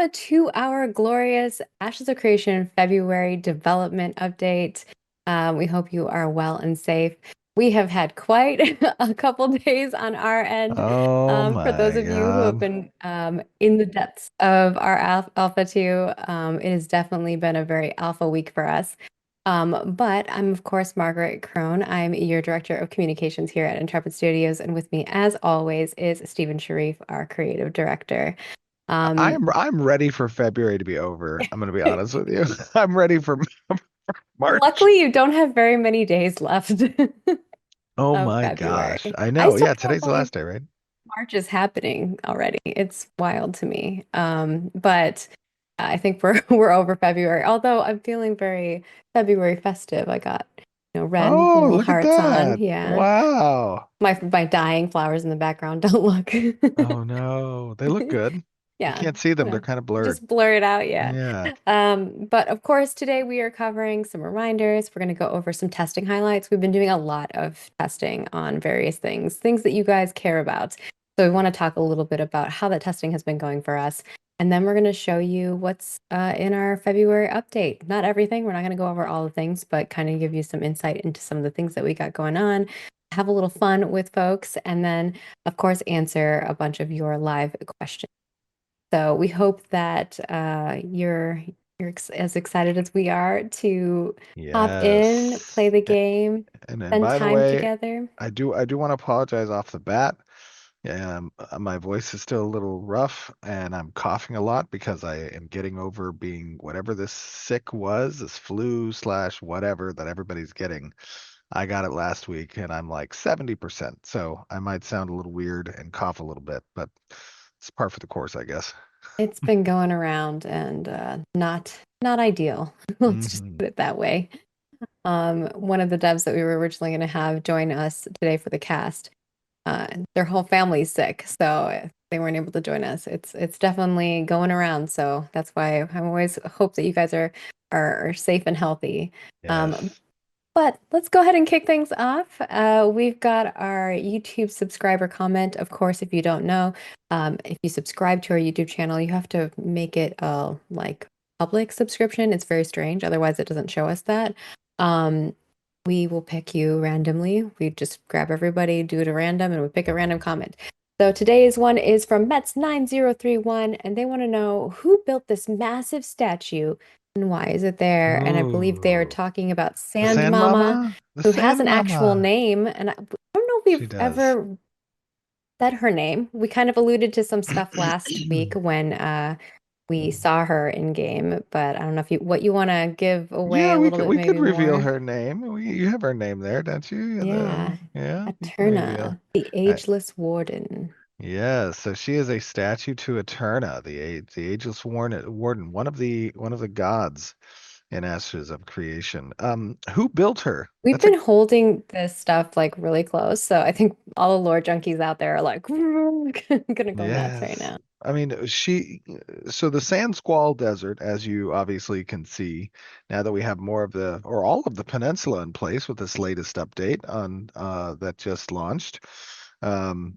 to our glorious Ashes of Creation February development update. We hope you are well and safe. We have had quite a couple days on our end. Oh For those my of you who have God. been in the depths of our Alpha 2, it has definitely been a very alpha week for us. But I'm, of course, Margaret Crone. I'm your Director of Communications here at Intrepid Studios. And with me, as always, is Stephen Sharif, our Creative Director. Um, I'm ready for February to be over. I'm gonna be honest with you. I'm ready for March. Luckily, you don't have very many days left Oh of my February. gosh. I I know. still Yeah, can't today's the believe last day, right? March is happening already. It's wild to me. But I think we're we're over February. Although I'm feeling very February festive. I got, red Oh, little look at hearts on. that. Yeah. Wow. My dying flowers in the background don't look. Oh no. They look good. You Yeah, can't see them. They're kind of blurred. just blur it out, yeah. Yeah. But of course, today we are covering some reminders. We're going to go over some testing highlights. We've been doing a lot of testing on various things, things that you guys care about. So we want to talk a little bit about how that testing has been going for us. And then we're going to show you what's in our February update. Not everything, we're not going to go over all the things, but kind of give you some insight into some of the things that we got going on, have a little fun with folks, and then, of course, answer a bunch of your live questions. So we hope that you're as excited as we are to hop in, play Yes. the game, And spend by the time way, together. I do want to apologize off the bat. Yeah, my voice is still a little rough, and I'm coughing a lot because I am getting over being whatever this sick was, this flu slash whatever that everybody's getting. I got it last week, and I'm like 70%. So I might sound a little weird and cough a little bit, but it's par for the course, I guess. It's been going around and not ideal. Let's just Hmm. put it that way. One of the devs that we were originally going to have join us today for the cast, their whole family's sick, so they weren't able to join us. It's definitely going around, so that's why I always hope that you guys are safe and healthy. Um, Yes. But let's go ahead and kick things off. We've got our YouTube subscriber comment. Of course, if you don't know, if you subscribe to our YouTube channel, you have to make it a like public subscription. It's very strange. Otherwise, it doesn't show us that. Um, we will pick you randomly. We just grab everybody, do it at random, and we pick a random comment. So today's one is from Mets9031, and they want to know who built this massive statue and why is it there? And I believe they are Ooh. talking about The Sand Sand Mama, Mama? The who has Sand an actual Mama. name. And I don't know if She we've does. ever said her name. We kind of alluded to some stuff last week when we saw her in game, but I don't know if you what you want to give away Yeah, a little bit, we could maybe reveal more. her name. You have her name there, don't you? Yeah, Yeah, you can reveal. Eterna, the Uh, Ageless Warden. yeah, so she is a statue to Eterna, the ageless warden, one of the gods in Ashes of Creation. Who built her? We've That's a been holding this stuff like really close, so I think all the lore junkies out there are like gonna go nuts right Yes. now. I mean, so the Sand Squall Desert, as you obviously can see, now that we have more of the, or all of the peninsula in place with this latest update on that just launched. The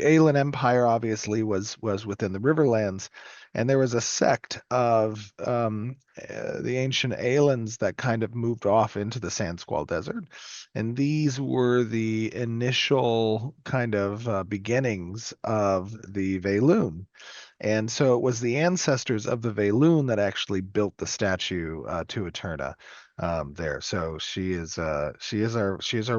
Aelan Empire obviously was within the Riverlands, and there was a sect of the ancient Aelans that kind of moved off into the Sand Squall Desert. And these were the initial kind of beginnings of the Valoon. And so it was the ancestors of the Valoon that actually built the statue to Eterna there. So she is our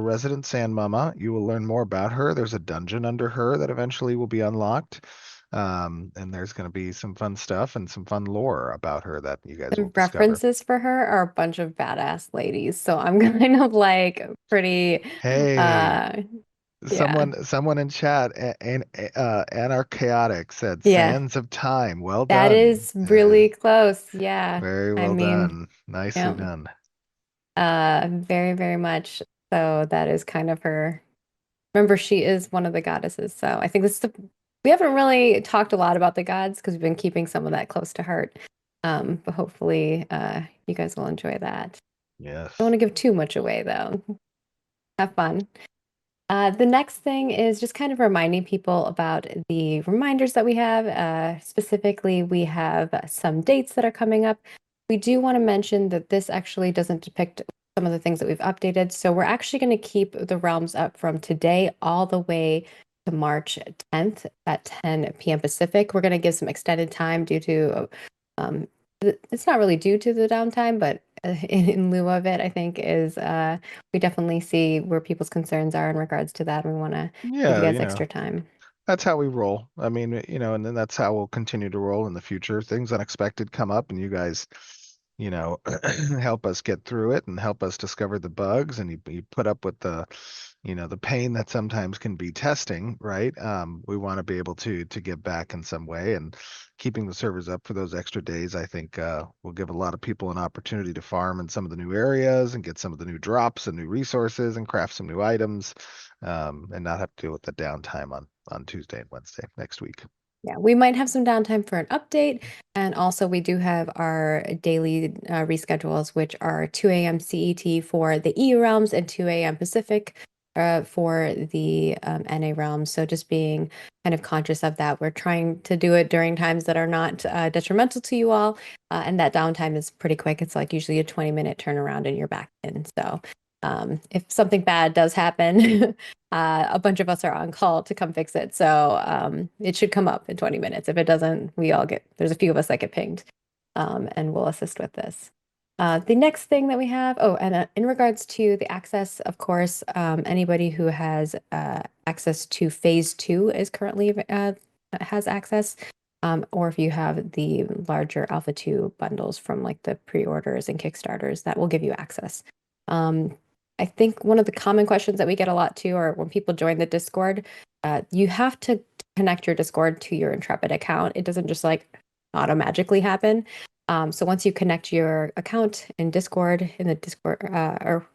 resident Sand Mama. You will learn more about her. There's a dungeon under her that eventually will be unlocked. And there's going to be some fun stuff and some fun lore about her that you guys will The discover. references for her are a bunch of badass ladies, so I'm kind of like pretty, Hey, uh, yeah, someone in chat and Anarchaotic said yeah, Sands of Time. Well that done. is really close. Yeah, Very I well mean, done. Nicely yeah, done. very, very much. So that is kind of her. Remember, she is one of the goddesses. So I think this is we haven't really talked a lot about the gods because we've been keeping some of that close to heart. But hopefully, you guys will enjoy that. Yes. Don't want to give too much away though. Have fun. The next thing is just kind of reminding people about the reminders that we have. Specifically, we have some dates that are coming up. We do want to mention that this actually doesn't depict some of the things that we've updated. So we're actually going to keep the realms up from today all the way to March 10th at 10 p.m. Pacific. We're going to give some extended time due to, um, it's not really due to the downtime, but in lieu of it, I think is we definitely see where people's concerns are in regards to that. And we want to give you Yeah, guys extra time. that's how we roll. I mean, and then that's how we'll continue to roll in the future. Things unexpected come up, and you guys, you know, help us get through it and help us discover the bugs, and you put up with the pain that sometimes can be testing, right? We want to be able to give back in some way, and keeping the servers up for those extra days, I think, will give a lot of people an opportunity to farm in some of the new areas and get some of the new drops and new resources and craft some new items, and not have to deal with the downtime on Tuesday and Wednesday next week. Yeah, we might have some downtime for an update. And also, we do have our daily reschedules, which are 2 a.m. CET for the EU realms and 2 a.m. Pacific for the NA realms. So just being kind of conscious of that. We're trying to do it during times that are not detrimental to you all. And that downtime is pretty quick. It's like usually a 20-minute turnaround and you're back in. So if something bad does happen, a bunch of us are on call to come fix it. So it should come up in 20 minutes. If it doesn't, there's a few of us that get pinged and we'll assist with this. The next thing that we have, oh, and in regards to the access, of course, anybody who has access to phase two is currently has access. Or if you have the larger Alpha 2 bundles from like the pre-orders and Kickstarters, that will give you access. Um, I think one of the common questions that we get a lot too are when people join the Discord, you have to connect your Discord to your Intrepid account. It doesn't just like auto-magically happen. So once you connect your account in Discord, in the Discord, or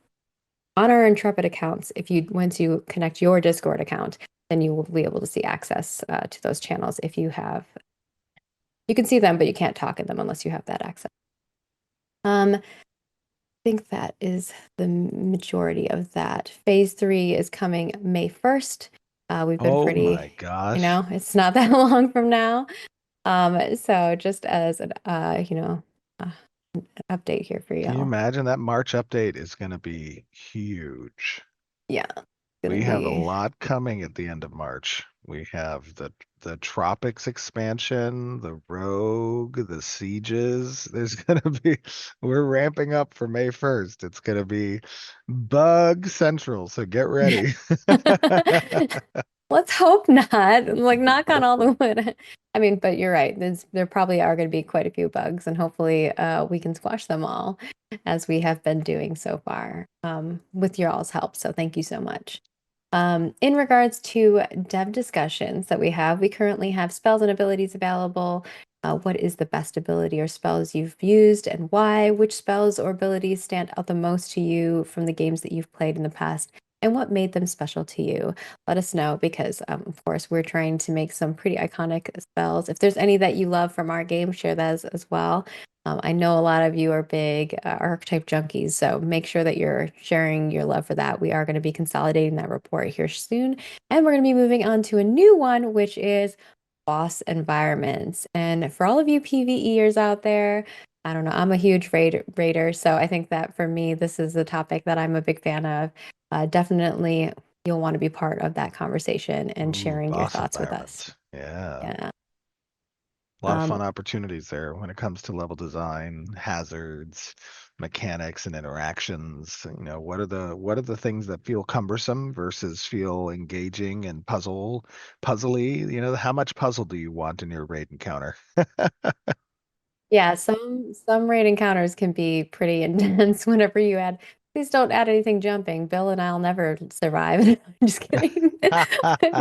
on our Intrepid accounts, once you connect your Discord account, then you will be able to see access to those channels if you can see them, but you can't talk in them unless you have that access. I think that is the majority of that. Phase three is coming May 1st. We've been Oh my pretty, gosh. it's not that long from now. So just as an, uh, an update here for Can you y'all. imagine that March update is going to be huge? Yeah, it's gonna We have a be. lot coming at the end of March. We have the Tropics expansion, the Rogue, the Sieges. There's gonna be we're ramping up for May 1st. It's gonna be Bug Central, so get ready. Let's hope not. Like, knock on all the wood. I mean, but you're right. There probably are going to be quite a few bugs, and hopefully, we can squash them all as we have been doing so far, with your all's help. So thank you so much. In regards to dev discussions that we currently have spells and abilities available. What is the best ability or spells you've used and why? Which spells or abilities stand out the most to you from the games that you've played in the past? And what made them special to you? Let us know because, of course, we're trying to make some pretty iconic spells. If there's any that you love from our game, share those as well. I know a lot of you are big archetype junkies, so make sure that you're sharing your love for that. We are going to be consolidating that report here soon, and we're going to be moving on to a new one, which is boss environments. And for all of you PvEers out there, I don't know, I'm a huge raider, so I think that for me, this is a topic that I'm a big fan of. Definitely, you'll want to be part of that conversation and Ooh, sharing your boss thoughts with us. environments. Yeah. Yeah. A lot of Um, fun opportunities there when it comes to level design, hazards, mechanics, and interactions. What are the things that feel cumbersome versus feel engaging and puzzly? How much puzzle do you want in your raid encounter? Yeah, some raid encounters can be pretty intense whenever you add. Please don't add anything jumping. Bill and I'll never survive. I'm just kidding.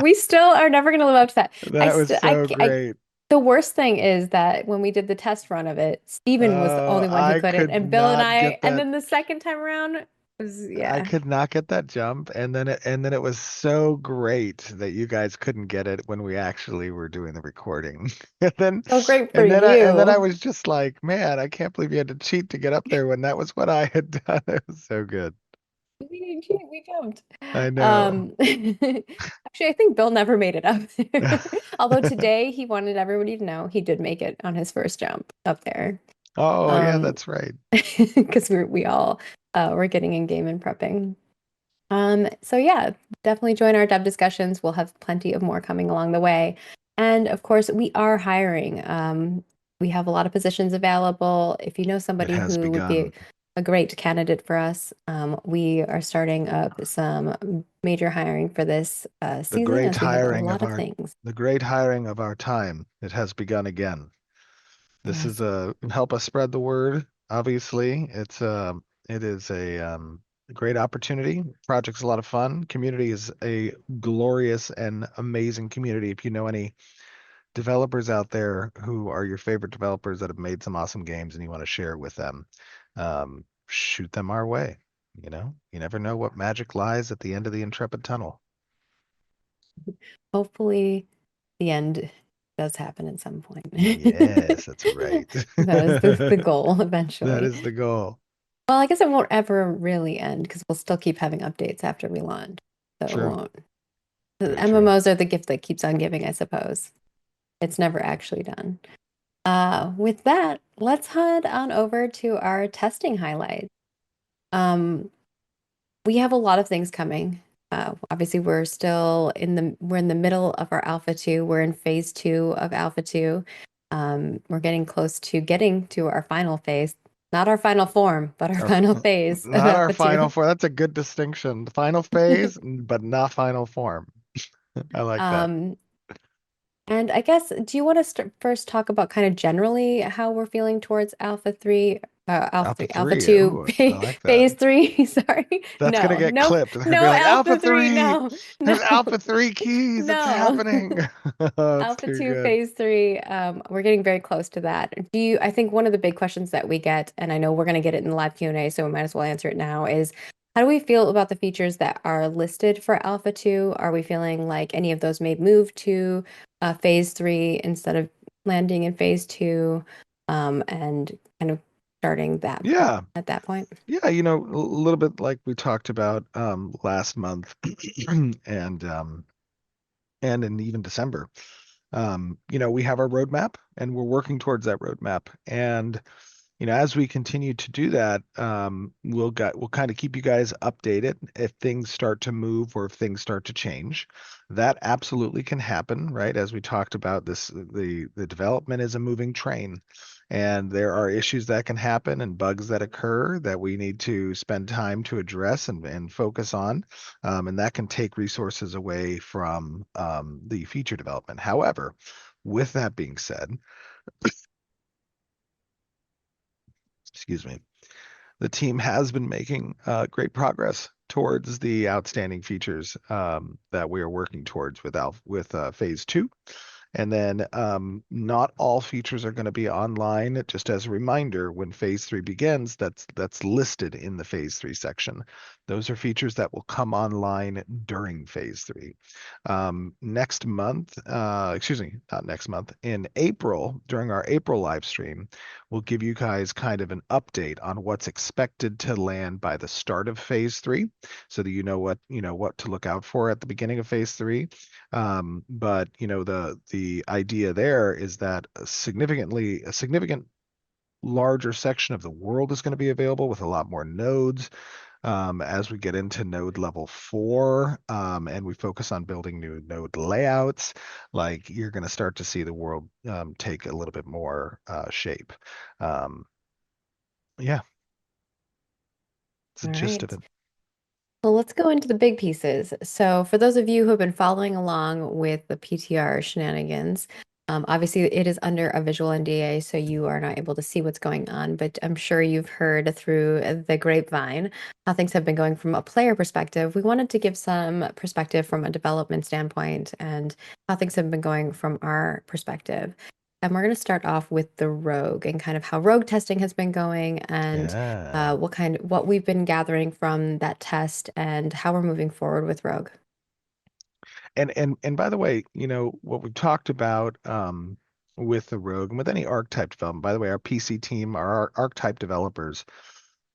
We still are never going to live up to that. That was so great. The worst thing is that when we did the test run of it, Steven was the only one who I couldn't, could and Bill and not I, get and that. then the second time around was, I yeah, could not get that jump, and then it was so great that you guys couldn't get it when we actually were doing the recording. And then so great for and then I you. was just like, man, I can't believe you had to cheat to get up there when that was what I had done. It was so good. We jumped. I know. Actually, I think Bill never made it up there. Although today he wanted everybody to know he did make it on his first jump up there. Oh, yeah, Um, that's right. because we all were getting in game and prepping. So yeah, definitely join our dev discussions. We'll have plenty of more coming along the way. And of course, we are hiring. We have a lot of positions available. If you know It somebody has who would be begun. a great candidate for us, we are starting up some major hiring for this The season great as we have a hiring of lot of our things. the great hiring of our time. It has begun again. This is Yes. a help us spread the word. Obviously, it is a great opportunity. Project's a lot of fun. Community is a glorious and amazing community. If you know any developers out there who are your favorite developers that have made some awesome games and you want to share with them, shoot them our way. You never know what magic lies at the end of the Intrepid Tunnel. Hopefully, the end does happen at some point. Yes, that's right. That is the goal That eventually. is the goal. Well, I guess it won't ever really end because we'll still keep having updates after we launch. So it True. won't. The Very true. MMOs are the gift that keeps on giving, I suppose. It's never actually done. With that, let's head on over to our testing highlights. Um, we have a lot of things coming. Obviously, we're in the middle of our Alpha 2. We're in phase 2 of Alpha 2. We're getting close to getting to our final phase. Not our final form, but our Our, final phase of not our Alpha final 2. form. That's a good distinction. The final phase, but not final form. I like that. Um, And I guess, do you want to first talk about kind of generally how we're feeling towards Alpha Alpha 3. 2, Ooh, I like that. phase 3? Sorry. That's gonna No, get no, clipped. They're gonna be no, like, Alpha Alpha 3, 3! no, no, There's Alpha 3 keys. It's no. happening. Oh, it's Alpha too 2, good. phase 3, we're getting very close to that. I think one of the big questions that we get, and I know we're going to get it in the live Q&A, so we might as well answer it now, is how do we feel about the features that are listed for Alpha 2? Are we feeling like any of those may move to phase 3 instead of landing in phase 2, and kind of starting that Yeah. at that point? Yeah, a little bit like we talked about last month and in even December. We have our roadmap and we're working towards that roadmap. And as we continue to do that, we'll kind of keep you guys updated if things start to move or if things start to change. That absolutely can happen, right? As we talked about, the development is a moving train, and there are issues that can happen and bugs that occur that we need to spend time to address and focus on, and that can take resources away from the feature development. However, with that being said, excuse me. The team has been making great progress towards the outstanding features that we are working towards with phase 2. And then not all features are going to be online. Just as a reminder, when phase 3 begins, that's listed in the phase 3 section. Those are features that will come online during phase 3. Next month, excuse me, not next month, in April, during our April live stream, we'll give you guys kind of an update on what's expected to land by the start of phase 3, so that you know what to look out for at the beginning of phase 3. But the idea there is that a significant larger section of the world is going to be available with a lot more nodes as we get into node level 4, and we focus on building new node layouts. Like, you're going to start to see the world take a little bit more shape. Um, yeah, it's the All gist of right. it. Well, let's go into the big pieces. So, for those of you who have been following along with the PTR shenanigans, obviously it is under a visual NDA, so you are not able to see what's going on, but I'm sure you've heard through the grapevine how things have been going from a player perspective. We wanted to give some perspective from a development standpoint and how things have been going from our perspective. And we're going to start off with the rogue and kind of how rogue testing has been going and Yeah. what we've been gathering from that test and how we're moving forward with Rogue. And by the way, what we've talked about with the Rogue and with any archetype development, by the way, our PC team, our archetype developers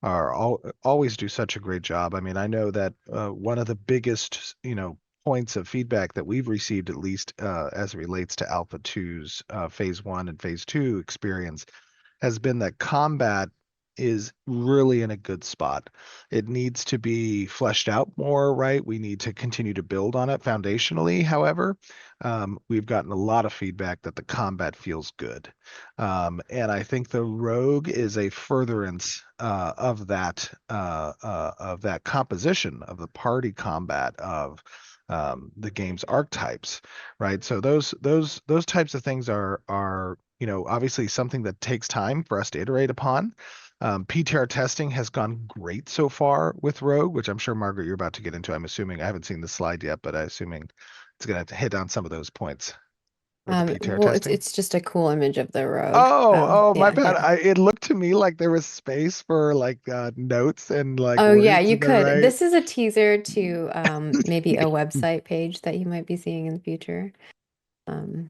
always do such a great job. I mean, I know that one of the biggest, points of feedback that we've received, at least as it relates to Alpha 2's Phase 1 and Phase 2 experience, has been that combat is really in a good spot. It needs to be fleshed out more, right? We need to continue to build on it foundationally. However, we've gotten a lot of feedback that the combat feels good. And I think the rogue is a furtherance of that composition of the party combat of the game's archetypes, right? So those types of things are obviously something that takes time for us to iterate upon. PTR testing has gone great so far with Rogue, which I'm sure Margaret you're about to get into. I'm assuming I haven't seen the slide yet, but I'm assuming it's going to hit on some of those points with the PTR Well, it's testing. it's just a cool image of the rogue. Oh, my Yeah, bad. yeah. It looked to me like there was space for like notes and like Oh yeah, words you to the could. right. This is a teaser to maybe a website page that you might be seeing in the future. Um,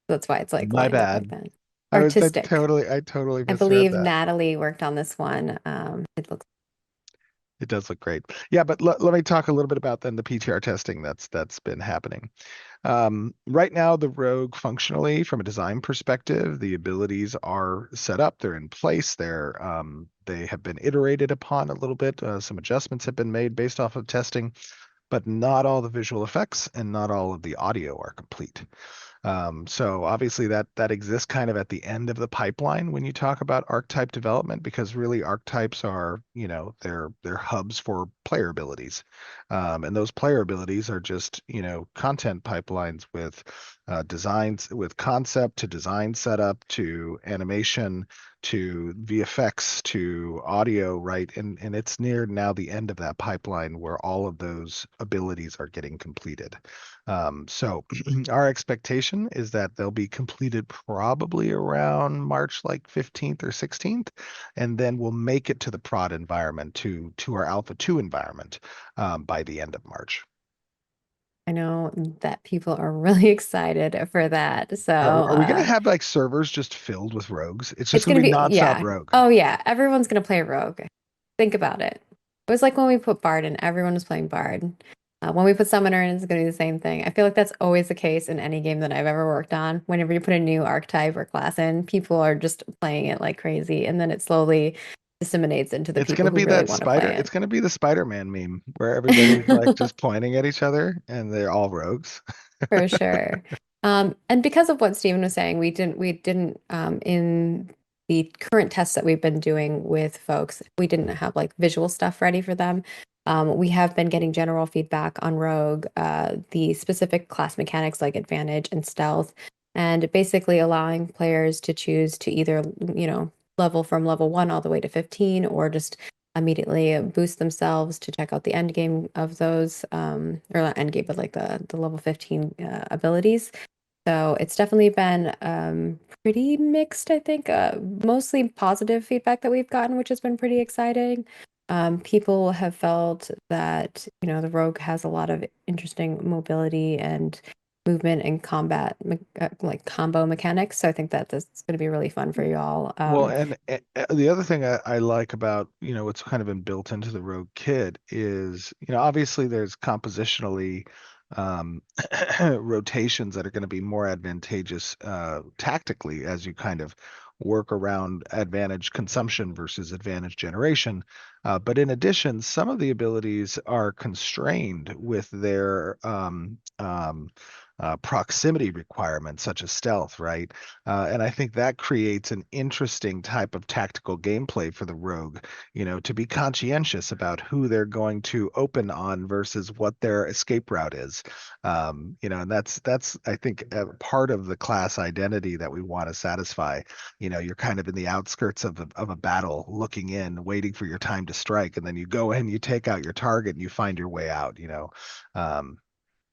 that's why it's like My lined up like bad. that. I Artistic. totally I misread believe that. Natalie worked on this one. It looks It does look great. Yeah, but let me talk a little bit about then the PTR testing that's been happening. Right now, the Rogue functionally, from a design perspective, the abilities are set up, they're in place, they have been iterated upon a little bit. Some adjustments have been made based off of testing, but not all the visual effects and not all of the audio are complete. So obviously that exists kind of at the end of the pipeline when you talk about archetype development, because really archetypes are, they're hubs for player abilities. And those player abilities are just, content pipelines with designs, with concept to design setup to animation to VFX to audio, right? And it's near now the end of that pipeline where all of those abilities are getting completed. So our expectation is that they'll be completed probably around March like 15th or 16th, and then we'll make it to the prod environment to our Alpha 2 environment by the end of March. I know that people are really excited for that. So, Are we going to have like servers just filled with rogues? It's just it's going to gonna be be, nonstop yeah. rogue. Oh yeah, everyone's gonna play Rogue. Think about it. It was like when we put Bard in, everyone was playing Bard. When we put Summoner in, it's gonna be the same thing. I feel like that's always the case in any game that I've ever worked on. Whenever you put a new archetype or class in, people are just playing it like crazy, and then it slowly disseminates into the It's going people to who be really that want to play spider. it. It's going to be the Spider-Man meme where everybody's like just pointing at each other and they're all rogues. For sure. And because of what Stephen was saying, we didn't in the current tests that we've been doing with folks, we didn't have like visual stuff ready for them. We have been getting general feedback on Rogue, the specific class mechanics like advantage and stealth, and basically allowing players to choose to either, level from level 1 all the way to 15 or just immediately boost themselves to check out the end game of those or not end game but like the level 15 abilities. So it's definitely been pretty mixed, I think. Mostly positive feedback that we've gotten, which has been pretty exciting. People have felt that, the Rogue has a lot of interesting mobility and movement and combat, like combo mechanics. So I think that this is going to be really fun for y'all. Well, and the other thing I like about, what's kind of been built into the Rogue kit is, obviously there's compositionally um, rotations that are going to be more advantageous tactically as you kind of work around advantage consumption versus advantage generation. But in addition, some of the abilities are constrained with their proximity requirements, such as stealth, right? And I think that creates an interesting type of tactical gameplay for the rogue, to be conscientious about who they're going to open on versus what their escape route is. And that's I think part of the class identity that we want to satisfy. You're kind of in the outskirts of a battle, looking in, waiting for your time to strike, and then you go in, you take out your target, and you find your way out. Um,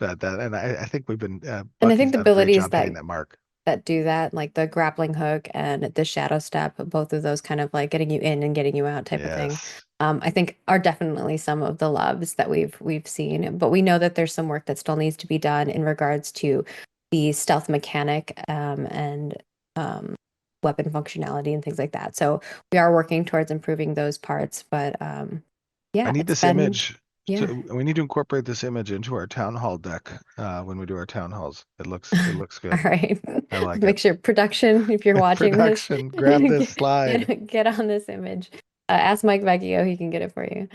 and I think And I think Bucky's the done a great abilities job hitting that mark. that do that, like the grappling hook and the shadow step, both of those kind of like getting you in and getting you out type of thing, Yes. I think are definitely some of the loves that we've seen. But we know that there's some work that still needs to be done in regards to the stealth mechanic and um, weapon functionality and things like that. So we are working towards improving those parts, but I yeah, need it's this been image. yeah. So we need to incorporate this image into our town hall deck when we do our town halls. It looks All good. right. I like it. Make sure production, if you're watching this, Production, grab this slide. get on this image. Ask Mike Vecchio, he can get it for you.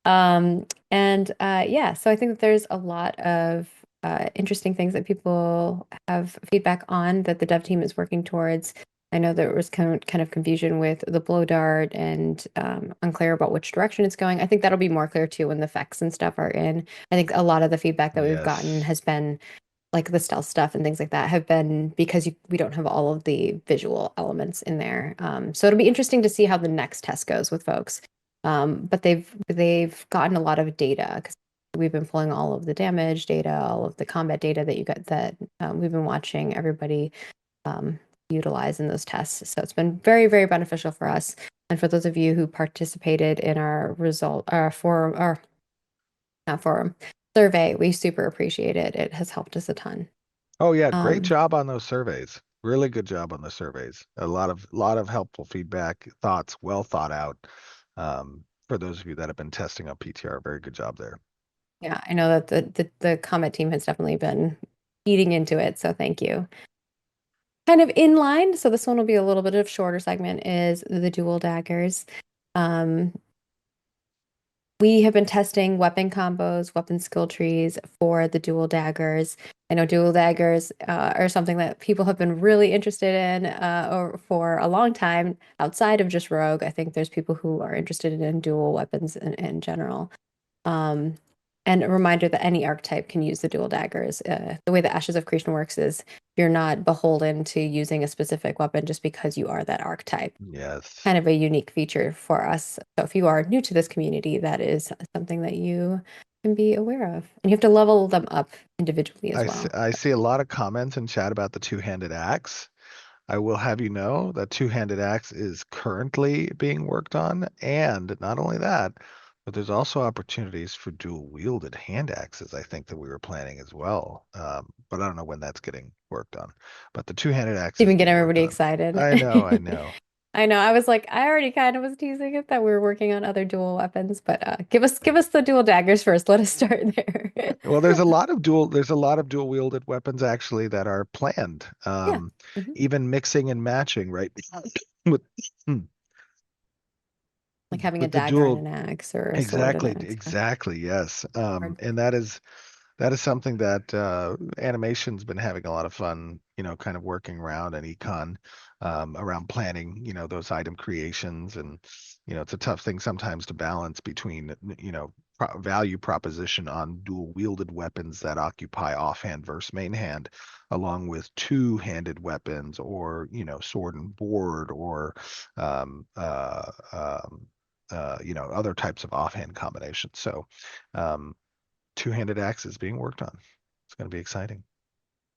And yeah, so I think that there's a lot of interesting things that people have feedback on that the dev team is working towards. I know there was kind of confusion with the blow dart and unclear about which direction it's going. I think that'll be more clear too when the effects and stuff are in. I think a lot of the feedback that we've gotten Yes. has been like the stealth stuff and things like that have been because we don't have all of the visual elements in there. So it'll be interesting to see how the next test goes with folks. But they've gotten a lot of data because we've been pulling all of the damage data, all of the combat data that you got that we've been watching everybody um, utilize in those tests. So it's been very, very beneficial for us. And for those of you who participated in our forum, or not forum, survey, we super appreciate it. It has helped us a ton. Oh yeah, great Um, job on those surveys. Really good job on the surveys. A lot of helpful feedback, thoughts, well thought out. For those of you that have been testing on PTR, very good job there. yeah, I know that the Comet team has definitely been eating into it, so thank you. Kind of in line, so this one will be a little bit of shorter segment, is the dual daggers. Um, we have been testing weapon combos, weapon skill trees for the dual daggers. I know dual daggers are something that people have been really interested in or for a long time outside of just Rogue. I think there's people who are interested in dual weapons in general. Um, and a reminder that any archetype can use the dual daggers. The way the Ashes of Creation works is you're not beholden to using a specific weapon just because you are that archetype. Yes. Kind of a unique feature for us. So if you are new to this community, that is something that you can be aware of. And you have to level them up individually as well. I see a lot of comments in chat about the two-handed axe. I will have you know that two-handed axe is currently being worked on, and not only that, but there's also opportunities for dual-wielded hand axes, I think that we were planning as well. But I don't know when that's getting worked on. But the two-handed axe is Even get being worked everybody on. excited. I know, I know. I know. I was like, I already kind of was teasing it that we were working on other dual weapons, but give us the dual daggers first. Let us start there. Well, there's a lot of dual wielded weapons actually that are planned. Yeah. Mhm. Even mixing and matching, right? With Like having a with the dagger and dual an axe or a sword and exactly, an axe. exactly, yes. Sword. And that is something that animation's been having a lot of fun, kind of working around and econ around planning, those item creations. And, it's a tough thing sometimes to balance between, value proposition on dual wielded weapons that occupy offhand versus main hand, along with two-handed weapons or, sword and board or, um, uh, um, other types of offhand combinations. So, um, two-handed axe is being worked on. It's going to be exciting.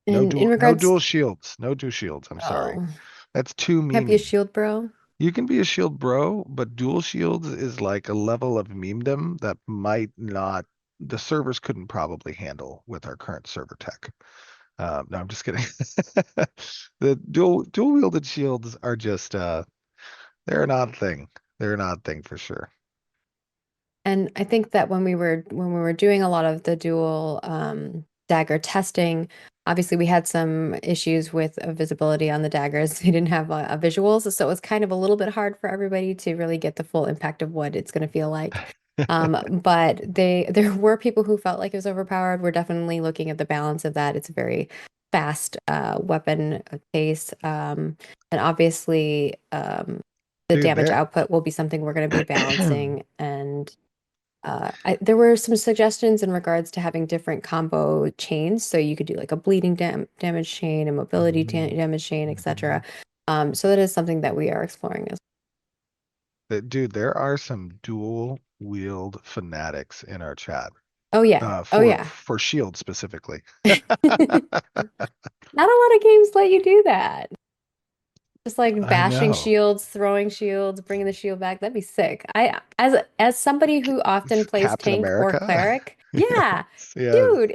No And in dual, no regards, dual shields. No dual shields. I'm sorry. oh, That's too can't be a memey. shield bro. You can be a shield bro, but dual shields is like a level of memedom that might not, the servers couldn't probably handle with our current server tech. No, I'm just kidding. The dual wielded shields are just they're an odd thing. They're an odd thing for sure. And I think that when we were doing a lot of the dual dagger testing, obviously we had some issues with visibility on the daggers. We didn't have visuals, so it was kind of a little bit hard for everybody to really get the full impact of what it's going to feel like. But there were people who felt like it was overpowered. We're definitely looking at the balance of that. It's a very fast weapon pace, and obviously the Dude, damage there output will be something we're going to be balancing and there were some suggestions in regards to having different combo chains. So you could do like a bleeding damage chain, a mobility Mhm. damage chain, etc. Mhm. So that is something that we are exploring as Dude, there are some dual wield fanatics in our chat. well. Oh yeah. Oh For yeah. for Shield specifically. Not a lot of games let you do that. Just like I bashing know. shields, throwing shields, bringing the shield back. That'd be sick. As somebody who often plays Captain tank or America. cleric, Yeah. Yes. Dude,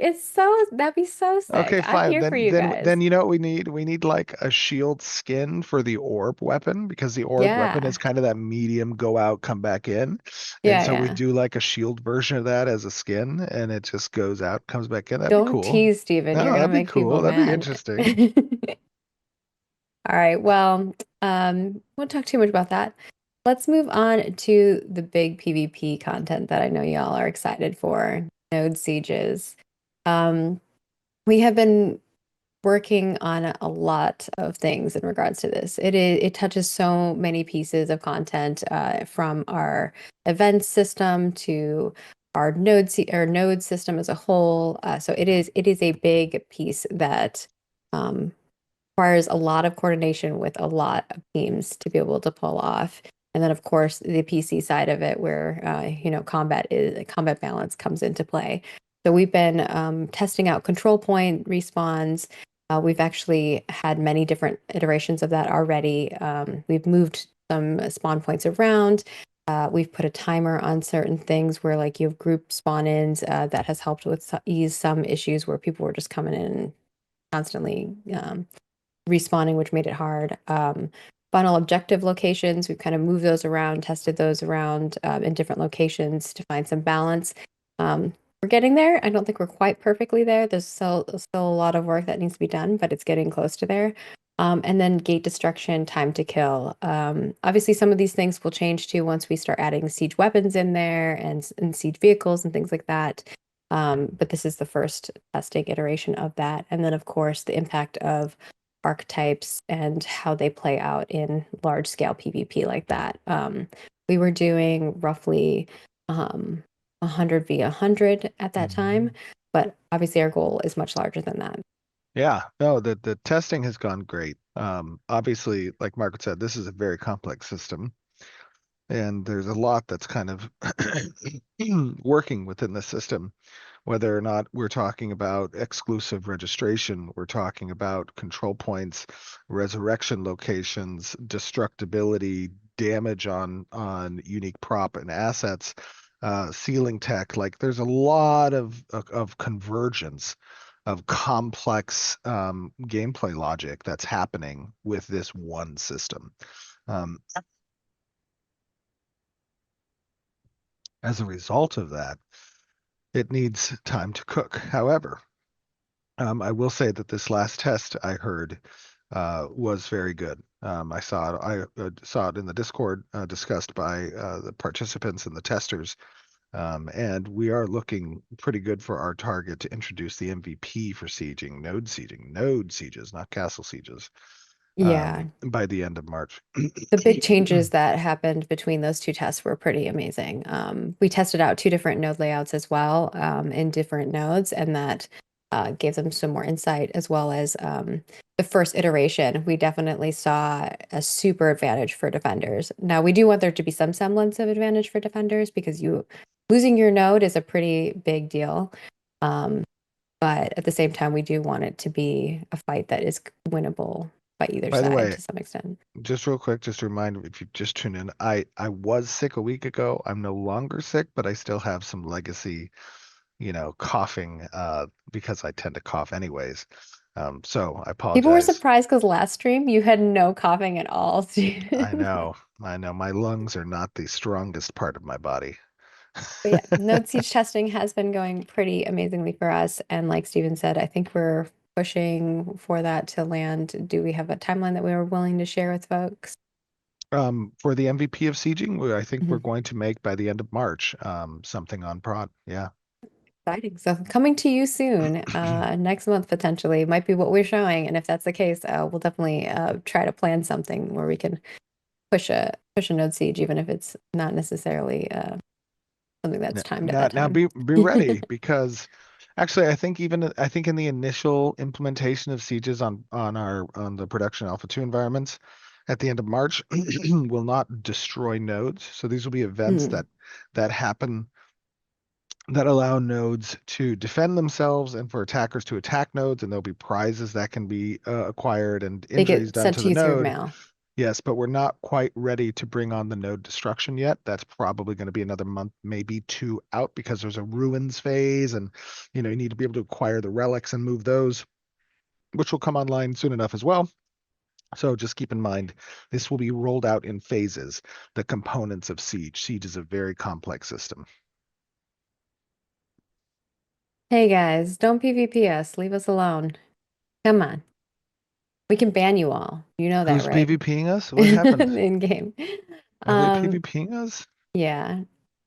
that'd be so sick. Okay, I'm fine. here for Then you then guys. then you know what we need? We need like a shield skin for the orb weapon because the orb weapon is Yeah. kind of that medium go out, come back in. And Yeah, so we yeah. do like a shield version of that as a skin and it just goes out, comes back in. That'd be Don't cool. tease, Steven. You're No, gonna that'd be make cool. people That'd be mad. interesting. All right. Well, won't talk too much about that. Let's move on to the big PvP content that I know y'all are excited for, node sieges. Um, we have been working on a lot of things in regards to this. It touches so many pieces of content from our event system to our node system as a whole. So it is a big piece that um, requires a lot of coordination with a lot of teams to be able to pull off. And then, of course, the PC side of it, where combat balance comes into play. So we've been testing out control point respawns. We've actually had many different iterations of that already. We've moved some spawn points around. We've put a timer on certain things where, like, you have group spawn-ins that has helped with ease some issues where people were just coming in constantly respawning, which made it hard. Final objective locations, we've kind of moved those around, tested those around in different locations to find some balance. We're getting there. I don't think we're quite perfectly there. There's still a lot of work that needs to be done, but it's getting close to there. And then gate destruction, time to kill. Obviously, some of these things will change too once we start adding siege weapons in there and siege vehicles and things like that. But this is the first testing iteration of that. And then, of course, the impact of archetypes and how they play out in large scale PvP like that. We were doing roughly 100 v 100 at that time, Mhm. but obviously our goal is much larger than that. Yeah, no, the testing has gone great. Obviously, like Margaret said, this is a very complex system, and there's a lot that's kind of working within the system. Whether or not we're talking about exclusive registration, we're talking about control points, resurrection locations, destructibility, damage on unique prop and assets, ceiling tech. Like there's a lot of convergence of complex gameplay logic that's happening with this one system. Um, as a result of that, it needs time to cook. However, I will say that this last test I heard was very good. I saw it. I saw it in the Discord discussed by the participants and the testers, and we are looking pretty good for our target to introduce the MVP for sieging, node sieges, not castle sieges, Yeah, by the end of March. the big changes that happened between those two tests were pretty amazing. We tested out two different node layouts as well in different nodes, and that gave them some more insight, as well as the first iteration. We definitely saw a super advantage for defenders. Now, we do want there to be some semblance of advantage for defenders because you losing your node is a pretty big deal. Um, but at the same time, we do want it to be a fight that is winnable by either By the side way, to some extent. just real quick, just a reminder if you just tune in, I was sick a week ago. I'm no longer sick, but I still have some legacy, coughing because I tend to cough anyways. So I People were apologize. surprised because last stream you had no coughing at all. I know, I know. My lungs are not the strongest part of my body. But yeah, node siege testing has been going pretty amazingly for us. And like Steven said, I think we're pushing for that to land. Do we have a timeline that we were willing to share with folks? For the MVP of sieging, I think we're Mhm. going to make by the end of March, something on prod. Yeah. Exciting. So coming to you soon, next month potentially might be what we're showing. And if that's the case, we'll definitely try to plan something where we can push a node siege, even if it's not necessarily something that's timed at Now, that now time. be ready because actually I think in the initial implementation of sieges on the production Alpha 2 environments at the end of March will not destroy nodes. So these will be events Mm. that happen that allow nodes to defend themselves and for attackers to attack nodes, and there'll be prizes that can be acquired and They injuries get done sent to to the you through node. mail. Yes, but we're not quite ready to bring on the node destruction yet. That's probably going to be another month, maybe two out because there's a ruins phase and you need to be able to acquire the relics and move those, which will come online soon enough as well. So just keep in mind, this will be rolled out in phases, the components of Siege. Siege is a very complex system. Hey guys, don't PvP us. Leave us alone. Come on. We can ban you all. You know that, Who's right? PvPing us? What happened? In game. Are they Um, PvPing us? yeah.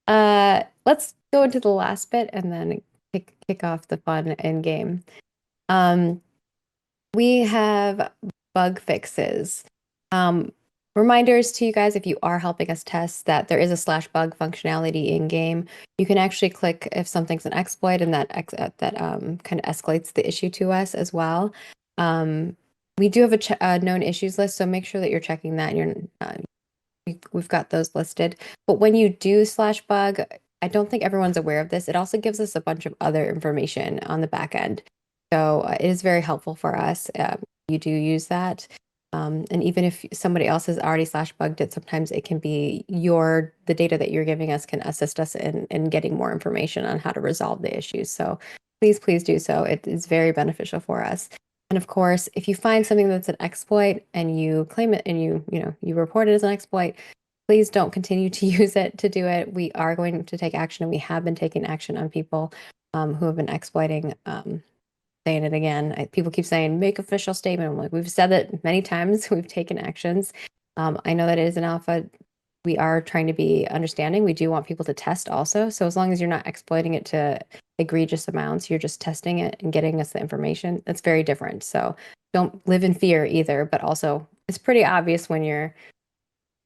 Let's go into the last bit and then kick off the fun in game. Um, we have bug fixes. Um, reminders to you guys if you are helping us test that there is a /bug functionality in game. You can actually click if something's an exploit, and that kind of escalates the issue to us as well. Um, we do have a known issues list, so make sure that you're checking that. And you're we've got those listed. But when you do /bug, I don't think everyone's aware of this. It also gives us a bunch of other information on the back end. So it is very helpful for us. You do use that. And even if somebody else has already /bugged it, sometimes it can be the data that you're giving us can assist us in getting more information on how to resolve the issues. So please do so. It is very beneficial for us. And of course, if you find something that's an exploit and you claim it and you report it as an exploit, please don't continue to use it to do it. We are going to take action, and we have been taking action on people who have been exploiting. Saying it again, people keep saying make official statement. I'm like, we've said it many times. We've taken actions. I know that it is an alpha. We are trying to be understanding. We do want people to test also. So as long as you're not exploiting it to egregious amounts, you're just testing it and getting us the information. That's very different. So don't live in fear either. But also, it's pretty obvious when you're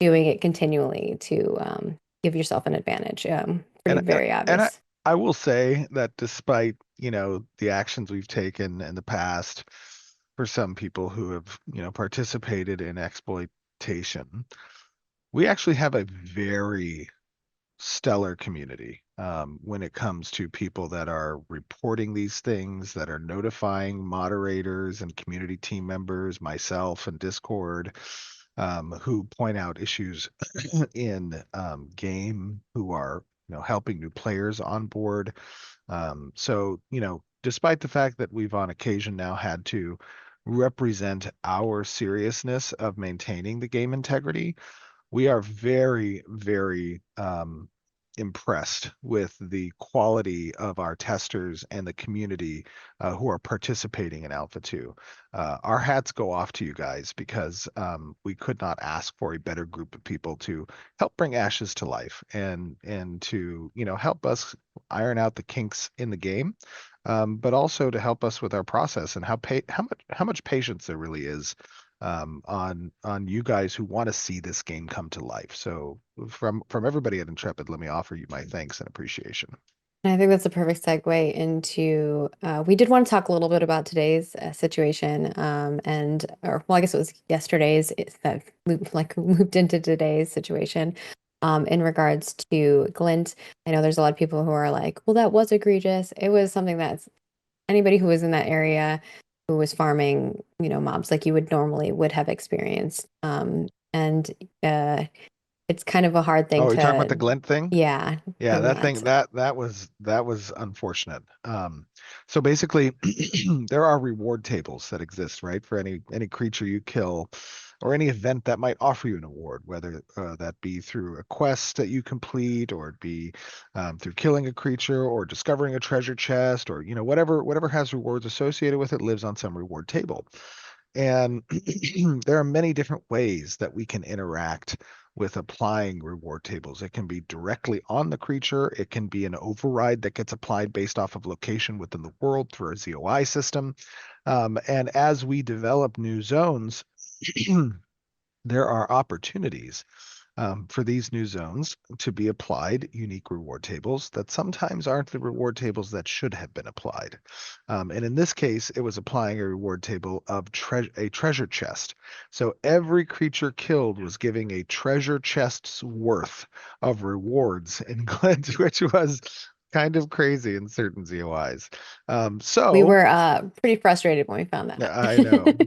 doing it continually to give yourself an advantage. Pretty And and, very and I, obvious. I will say that despite, the actions we've taken in the past for some people who have, participated in exploitation, we actually have a very stellar community when it comes to people that are reporting these things, that are notifying moderators and community team members, myself and Discord, who point out issues in game, who are helping new players on board. So despite the fact that we've on occasion now had to represent our seriousness of maintaining the game integrity, we are very, very impressed with the quality of our testers and the community who are participating in Alpha 2. Our hats go off to you guys because we could not ask for a better group of people to help bring Ashes to life and to help us iron out the kinks in the game, but also to help us with our process and how much patience there really is on you guys who want to see this game come to life. So from everybody at Intrepid, let me offer you my thanks and appreciation. And I think that's a perfect segue into we did want to talk a little bit about today's situation, and or well, I guess it was yesterday's that looped into today's situation, in regards to Glint. I know there's a lot of people who are like, well, that was egregious. It was something that's anybody who was in that area who was farming, mobs like you would have experienced. And it's kind of a hard thing Oh, you're talking about the to, Glint thing? yeah, Yeah, that not. thing that was unfortunate. So basically, there are reward tables that exist, right, for any creature you kill, or any event that might offer you an award, whether that be through a quest that you complete, or it be through killing a creature, or discovering a treasure chest, or whatever has rewards associated with it lives on some reward table. And there are many different ways that we can interact with applying reward tables. It can be directly on the creature. It can be an override that gets applied based off of location within the world through our ZOI system. And as we develop new zones, there are opportunities for these new zones to be applied unique reward tables that sometimes aren't the reward tables that should have been applied. And in this case, it was applying a reward table of a treasure chest. So every creature killed was giving a treasure chest's worth of rewards in Glint, which was kind of crazy in certain ZOIs. We So were pretty frustrated when we found that yeah, out. I know,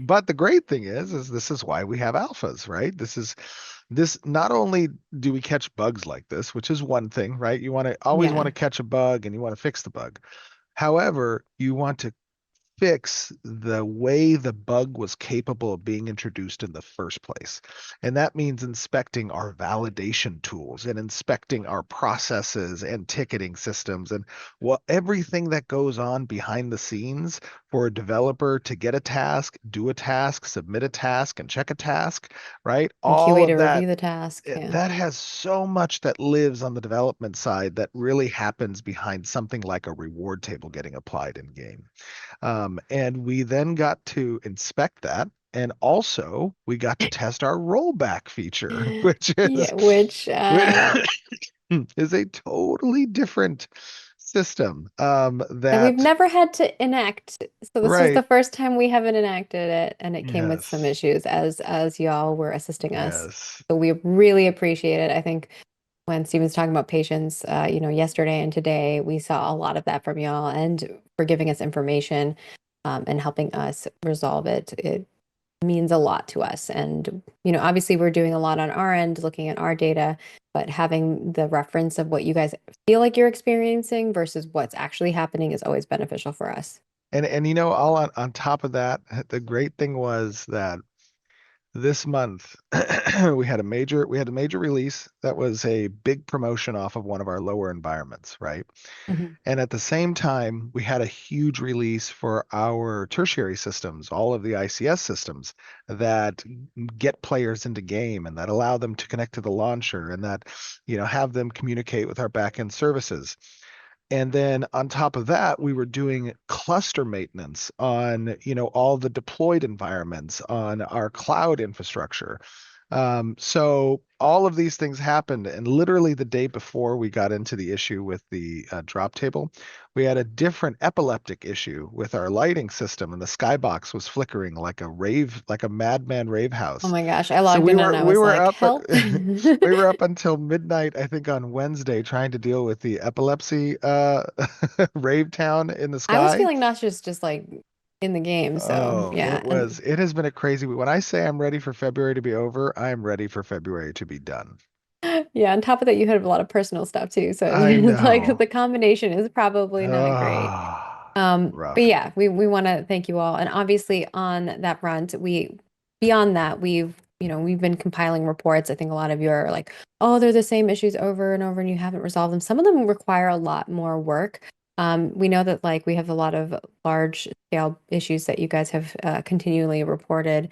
but the great thing is this is why we have alphas, right? This not only do we catch bugs like this, which is one thing, right? You want to always want Yeah. to catch a bug and you want to fix the bug. However, you want to fix the way the bug was capable of being introduced in the first place. And that means inspecting our validation tools and inspecting our processes and ticketing systems and what everything that goes on behind the scenes for a developer to get a task, do a task, submit a task, and check a task, right? And All QA to of that review the task. Yeah. that has so much that lives on the development side that really happens behind something like a reward table getting applied in game. And we then got to inspect that. And also, we got to test our rollback feature, which Yeah, which is a totally different system. that we've That, never had to enact. So this was right. the first time we haven't enacted it, and it came with some Yes. issues as y'all were assisting us. Yes. So we really appreciate it. I think when Steven's talking about patience, yesterday and today, we saw a lot of that from y'all and for giving us information and helping us resolve it. It means a lot to us. And, obviously we're doing a lot on our end, looking at our data, but having the reference of what you guys feel like you're experiencing versus what's actually happening is always beneficial for us. And all on top of that, the great thing was that this month we had a major release that was a big promotion off of one of our lower environments, right? Mhm. And at the same time, we had a huge release for our tertiary systems, all of the ICS systems that get players into game and that allow them to connect to the launcher and that, have them communicate with our backend services. And then on top of that, we were doing cluster maintenance on, all the deployed environments on our cloud infrastructure. So all of these things happened, and literally the day before we got into the issue with the drop table, we had a different epileptic issue with our lighting system, and the skybox was flickering like a madman rave Oh house. my gosh, I So logged we in and were I we was were like, up at help. we were up until midnight, I think, on Wednesday, trying to deal with the epilepsy rave town in the I was sky. feeling nauseous just like in the game. So Oh, yeah. And it has been a crazy week. When I say I'm ready for February to be over, I'm ready for February to be done. yeah, on top of that, you had a lot of personal stuff too. So I it's like know. the combination is probably not great. But Rough. yeah, we want to thank you all. And obviously on that front, beyond that, we've been compiling reports. I think a lot of you are like, oh, they're the same issues over and over and you haven't resolved them. Some of them require a lot more work. We know that like we have a lot of large scale issues that you guys have continually reported.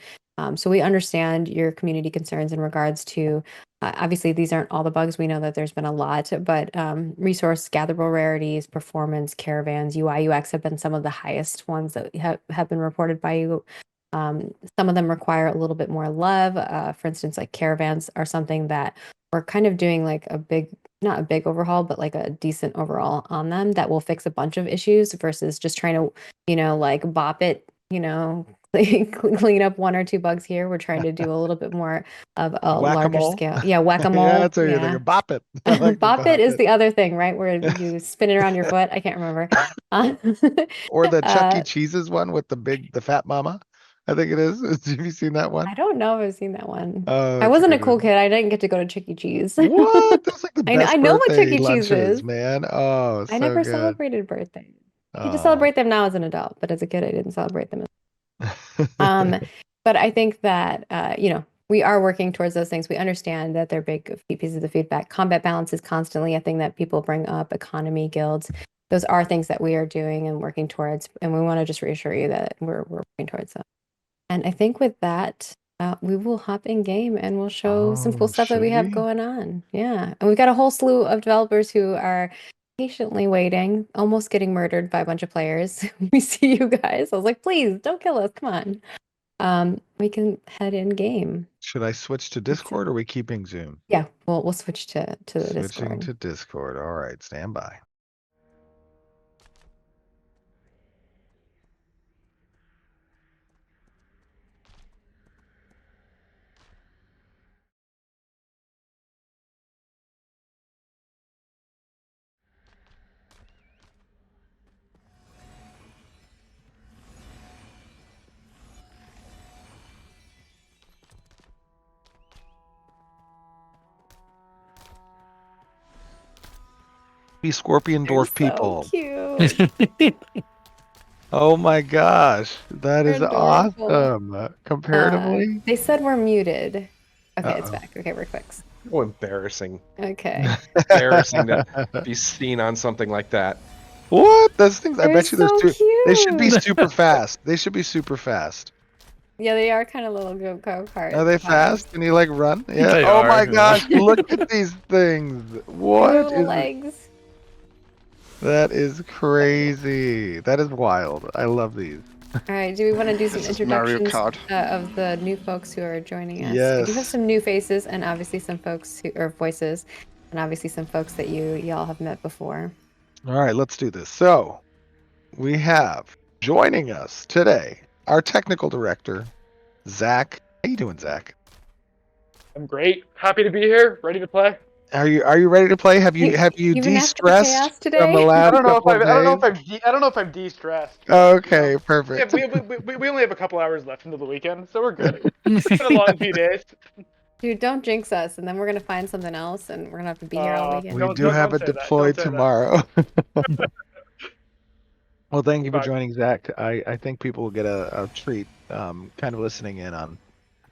So we understand your community concerns in regards to obviously, these aren't all the bugs. We know that there's been a lot, but resource gatherable rarities, performance, caravans, UI, UX have been some of the highest ones that have been reported by you. Some of them require a little bit more love. For instance, like caravans are something that we're kind of doing like not a big overhaul, but like a decent overall on them that will fix a bunch of issues versus just trying to, like bop it, clean up one or two bugs here. We're trying to do a little bit more of a larger Whack-a-mole. scale. Yeah, Yeah, whack-a-mole. that's what you're Yeah. thinking. Bop it. I like the Bop it bop is it. the other thing, right? Where you spin it around your foot. I can't remember. Uh, Or the Chuck E. uh, Cheese's one with the fat mama. I think it is. Have you seen that one? I don't know if I've seen that one. Oh, I it's a wasn't a good cool one. kid. I didn't get to go to Chuck E. Cheese. What? Those like the I best know what Chuck birthday E. Cheese lunches, is. man. Oh, I so never good. celebrated birthdays. I get to Oh. celebrate them now as an adult, but as a kid, I didn't celebrate them. Um, but I think that we are working towards those things. We understand that they're big pieces of the feedback. Combat balance is constantly a thing that people bring up, economy, guilds. Those are things that we are doing and working towards, and we want to just reassure you that we're working towards them. And I think with that, we will hop in game and we'll show some cool Oh, stuff that we should have we? going on. Yeah. And we've got a whole slew of developers who are patiently waiting, almost getting murdered by a bunch of players. We see you guys. I was like, please don't kill us. Come on. We can head in game. Should I switch to Let's see. Discord or are we keeping Zoom? Yeah, we'll switch to the Switching Discord. to Discord. All right, stand by. happy Scorpion You're Dwarf so people. cute. Oh my gosh, that You're is adorable. awesome. Comparatively? They said we're muted. Okay, it's Uh-oh. back. Okay, we're fixed. Oh, embarrassing. Okay. Embarrassing to be seen on something like that. What? Those things, I They're bet you there's so two. They should be cute. super fast. They should be super fast. Yeah, they are kind of little go-kart Are they vibes. fast? Can you like run? Yeah. They Oh are, my yeah. gosh, look at these things. And their What little is legs. that is crazy. That is wild. I love these. All right, do we want to do some This is Mario introductions Kart. of the new folks who are joining us? We do have Yes. some new faces and obviously some folks who or voices, and obviously some folks that y'all have met before. All right, let's do this. So, we have joining us today our technical director, Zach. How you doing, Zach? I'm great. Happy to be here. Ready to play. Are you ready to play? Have you You've been after the de-stressed chaos from the today? last couple of days? I don't know if I'm de-stressed. Okay, Yeah, perfect. we only have a couple hours left into the weekend, so we're good. It's been a long few days. Dude, don't jinx us, and then we're gonna find something else, and we're gonna have to be here all weekend. We Don't- do don't- have don't it say that. deployed Don't say that. tomorrow. Well, thank you for Bye. joining, Zach. I think people will get a treat kind of listening in on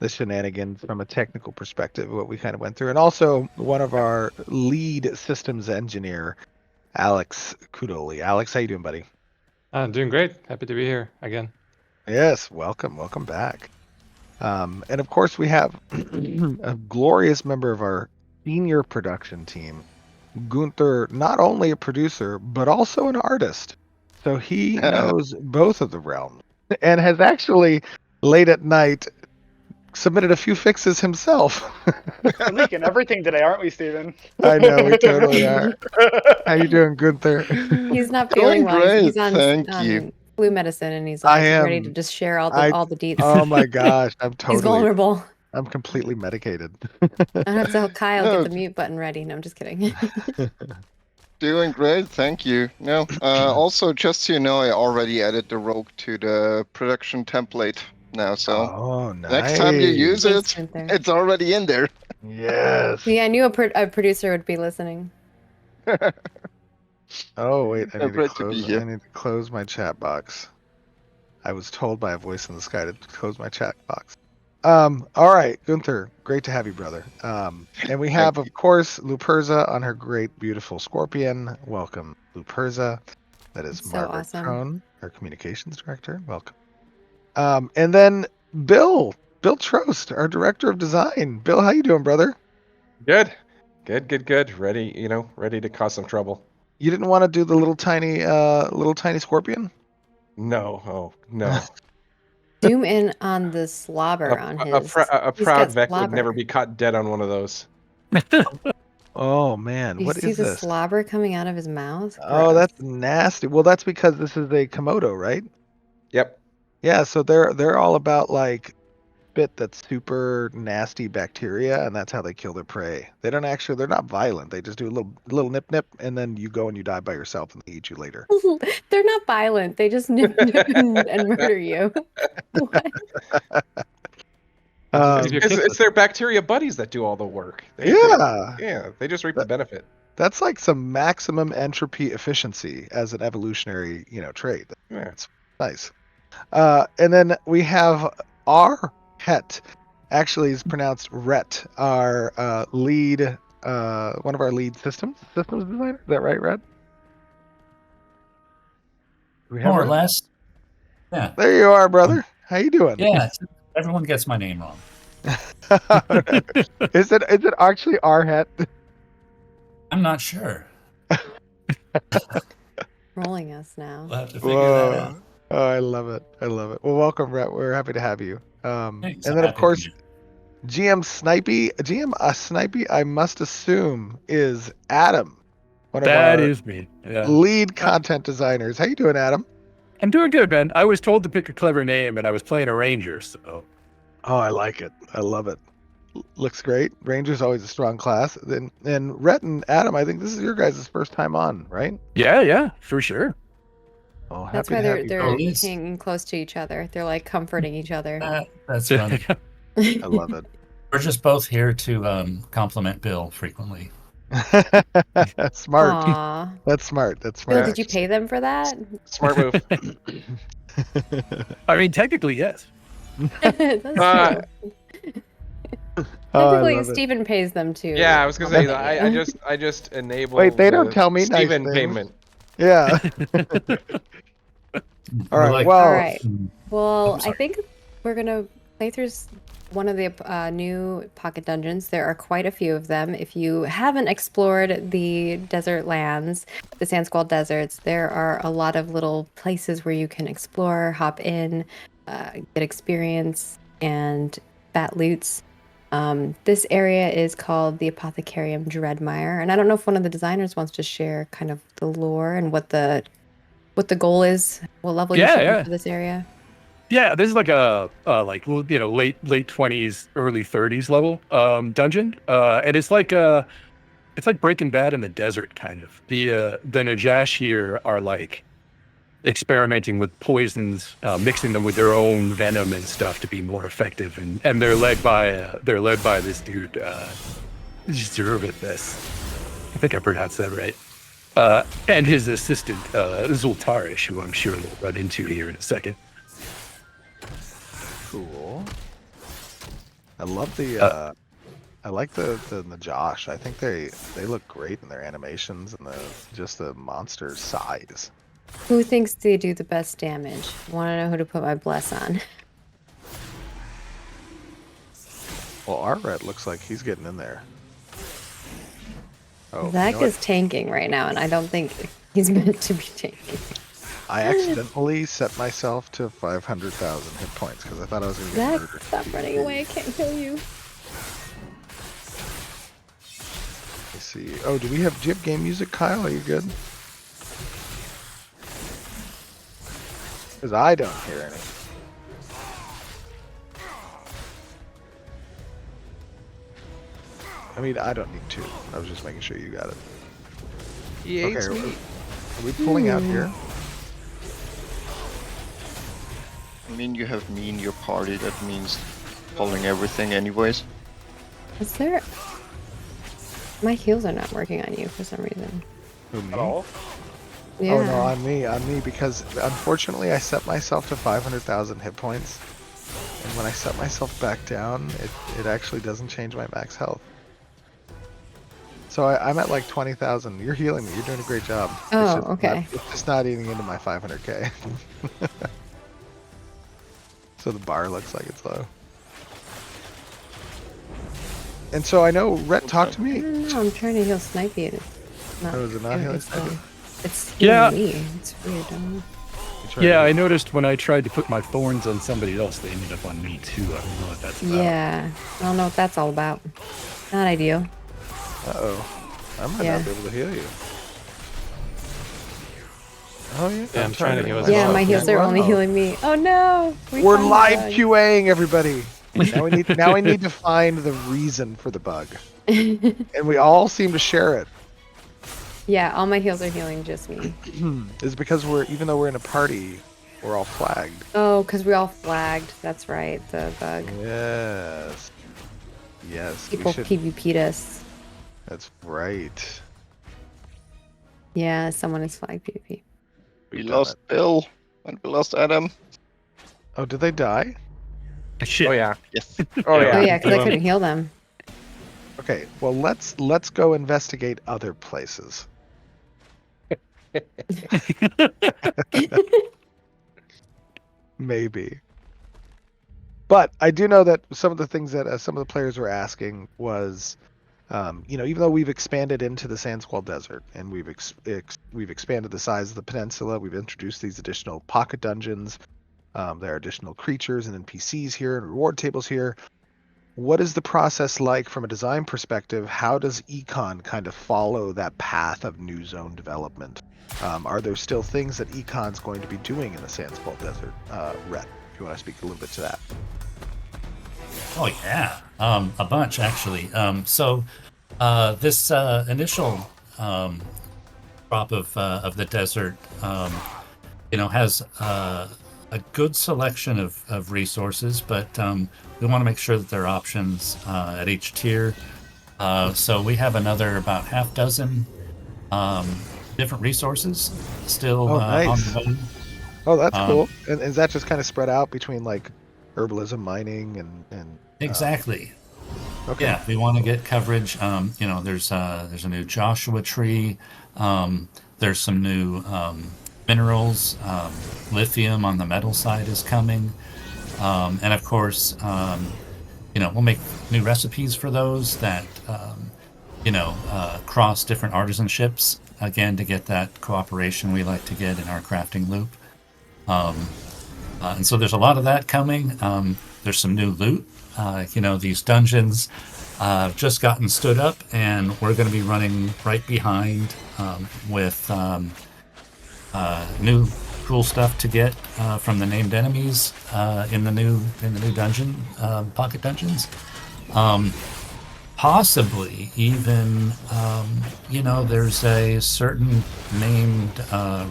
the shenanigans from a technical perspective, what we kind of went through. And also one of our lead systems engineer, Alex Kudoli. Alex, how you doing, buddy? I'm doing great. Happy to be here again. Yes, welcome back. And of course, we have a glorious member of our senior production team, Gunther, not only a producer, but also an artist. So he knows both of the realms and has actually, late at night, submitted a few fixes himself. We're leaking everything today, aren't we, Steven? I know, we totally are. How you doing, Gunther? He's not Doing feeling well. He's great, on thank you. flu medicine, and he's I like ready to am. just share all I. the deets. Oh my gosh, I'm He's totally. vulnerable. I'm completely medicated. I have to tell Kyle No. get the mute button ready. No, I'm just kidding. Doing great, thank you. No, also just so you know, I already added the rogue to the production template now, so Oh, nice. next time you use Thanks, it, Gunther. it's already in there. Yes. Yeah, I knew a producer would be listening. Oh wait, I So need to great to be close. here. I need to close my chat box. I was told by a voice in the sky to close my chat box. All right, Gunther, great to have you, brother. And we have, of course, Luperza on her great, beautiful Scorpion. Welcome, Luperza. That is So Margaret awesome. Crone, our communications director. Welcome. And then Bill Trost, our director of design. Bill, how you doing, brother? Good. Ready to cause some trouble. You didn't want to do the little tiny Scorpion? No, oh no. Zoom in on the slobber on his. A he's proud got Vec would never slobber. be caught dead on one of those. Oh man, You what see is the this? slobber coming out of his mouth? Oh, Gross. that's nasty. Well, that's because this is a Komodo, right? Yep. Yeah, so they're all about like spit that's super nasty bacteria, and that's how they kill their prey. They're not violent. They just do a little nip nip, and then you go and you die by yourself, and they eat you later. They're not violent. They just nip and murder you. What? It's their bacteria buddies that do all the work. Yeah. They just reap the benefit. That's like some maximum entropy efficiency as an evolutionary, trait. Yeah. It's nice. And then we have our Het. Actually, is pronounced Ret. Our lead, one of our lead systems designer. Is that right, Red? Do we have More or Red? less. Yeah. There you are, brother. How you doing? Yeah. Everyone gets my name wrong. Is it actually our Het? I'm not sure. Trolling us now. We'll have to figure that out. Oh, I love it. Well, welcome, Rhett. We're happy to have you. Thanks, And I'm then, of happy to course, be GM Snipey, I must assume, is Adam, one of That our is me. Yeah. lead content designers. How you doing, Adam? I'm doing good, man. I was told to pick a clever name, and I was playing a ranger, so Oh, I like it. I love it. Looks great. Ranger's always a strong class. And Rhett and Adam, I think this is your guys' first time on, right? yeah, for sure. Oh, happy That's why to have you they're both. Yes. hanging close to each other. They're like comforting each other. That's funny. I love it. We're just both here to compliment Bill frequently. Smart. Aw. That's smart. That's Bill, smart. did you pay them for that? Smart move. I mean, technically, yes. That's Uh, true. Oh, I Technically, love it. Stephen pays them too. Yeah, I was gonna say Not that. you. I just enable. Wait, they don't the tell me nice Steven things. payment. Yeah. All right. Like, Well, All right. Well, I'm I sorry. think we're gonna play through one of the new pocket dungeons. There are quite a few of them. If you haven't explored the desert lands, the Sand Squall deserts, there are a lot of little places where you can explore, hop in, get experience, and fat loots. This area is called the Apothecarium Dreadmire, and I don't know if one of the designers wants to share kind of the lore and what the goal is, what level you should be for this area. Yeah, this is like a late 20s, early 30s level dungeon, and it's like Breaking Bad in the desert, kind of. The Najash here are like experimenting with poisons, mixing them with their own venom and stuff to be more effective, and they're led by this dude, Zervithus. I think I pronounced that right. And his assistant, Zultarish, who I'm sure we'll run into here in a second. cool. I love the. I like the Najash. I think they look great in their animations and the monster size. Who thinks they do the best damage? Want to know who to put my bless on? Well, Arret looks like he's getting in there. Oh, Zach you know is tanking right now, and I don't think he's meant to be tanking. I accidentally set myself to 500,000 hit points because I thought I was going to get Zach, murdered. stop running away! I can't kill you. Let's see. Oh, do you have game music, Kyle? Are you good? Because I don't hear any. I mean, I don't need to. I was just making sure you got it. He hates Okay, me. are we pulling out here? I mean, you have me in your party. That means pulling everything anyways. Is there? My heals are not working on you for some reason. Who, me? At all. Yeah. Oh no, on me, because unfortunately I set myself to 500,000 hit points, and when I set myself back down, it actually doesn't change my max health. So I'm at like 20,000. You're healing me. You're doing a great job. Oh, okay. It's just not eating into my 500k. So the bar looks like it's low. And so I know Rhett talked to I me. don't know. I'm trying to heal Snipey. And it's not. Oh, is it not healing Snipey? It's Yeah. healing me. It's weird. I don't know. Yeah, I noticed when I tried to put my thorns on somebody else, they ended up on me too. I don't know what that's about. Yeah. I don't know what that's all about. Not ideal. Uh-oh. I might Yeah. not be able to heal you. Oh yeah. Yeah, I'm trying to heal as Yeah, well. my heals are only Wow. healing me. Oh no! We're found the live bug. QAing everybody. Now we need to find the reason for the bug. And we all seem to share it. Yeah, all my heals are healing just me. Is because even though we're in a party, we're all flagged. Oh, because we all flagged. That's right, the bug. Yes. Yes. People we should. PvP'd us. That's right. Yeah, someone is flagged PvP. We We've done lost it. Bill and we lost Adam. Oh, did they die? Shit. Oh yeah. Yes. Oh Oh yeah. yeah, because I couldn't heal them. Okay. Well, let's go investigate other places. Maybe. But I do know that some of the things that some of the players were asking was, even though we've expanded into the Sand Squall Desert and we've expanded the size of the peninsula, we've introduced these additional pocket dungeons. There are additional creatures and NPCs here and reward tables here. What is the process like from a design perspective? How does Econ kind of follow that path of new zone development? Are there still things that Econ's going to be doing in the Sand Squall Desert? Rhett, if you want to speak a little bit to that. Oh yeah, a bunch actually. So this initial crop of the desert, has a good selection of resources, but we want to make sure that there are options at each tier. So we have another about half dozen different resources still Oh, on nice. the way. Oh, that's Um, cool. And is that just kind of spread out between like herbalism, mining, and Exactly. okay. Yeah, we want to get coverage. There's a new Joshua tree. There's some new minerals. Lithium on the metal side is coming, and of course, we'll make new recipes for those that cross different artisanships again to get that cooperation we like to get in our crafting loop. And so there's a lot of that coming. There's some new loot. These dungeons have just gotten stood up, and we're going to be running right behind with new cool stuff to get from the named enemies in the new dungeon, pocket dungeons. Possibly even, there's a certain named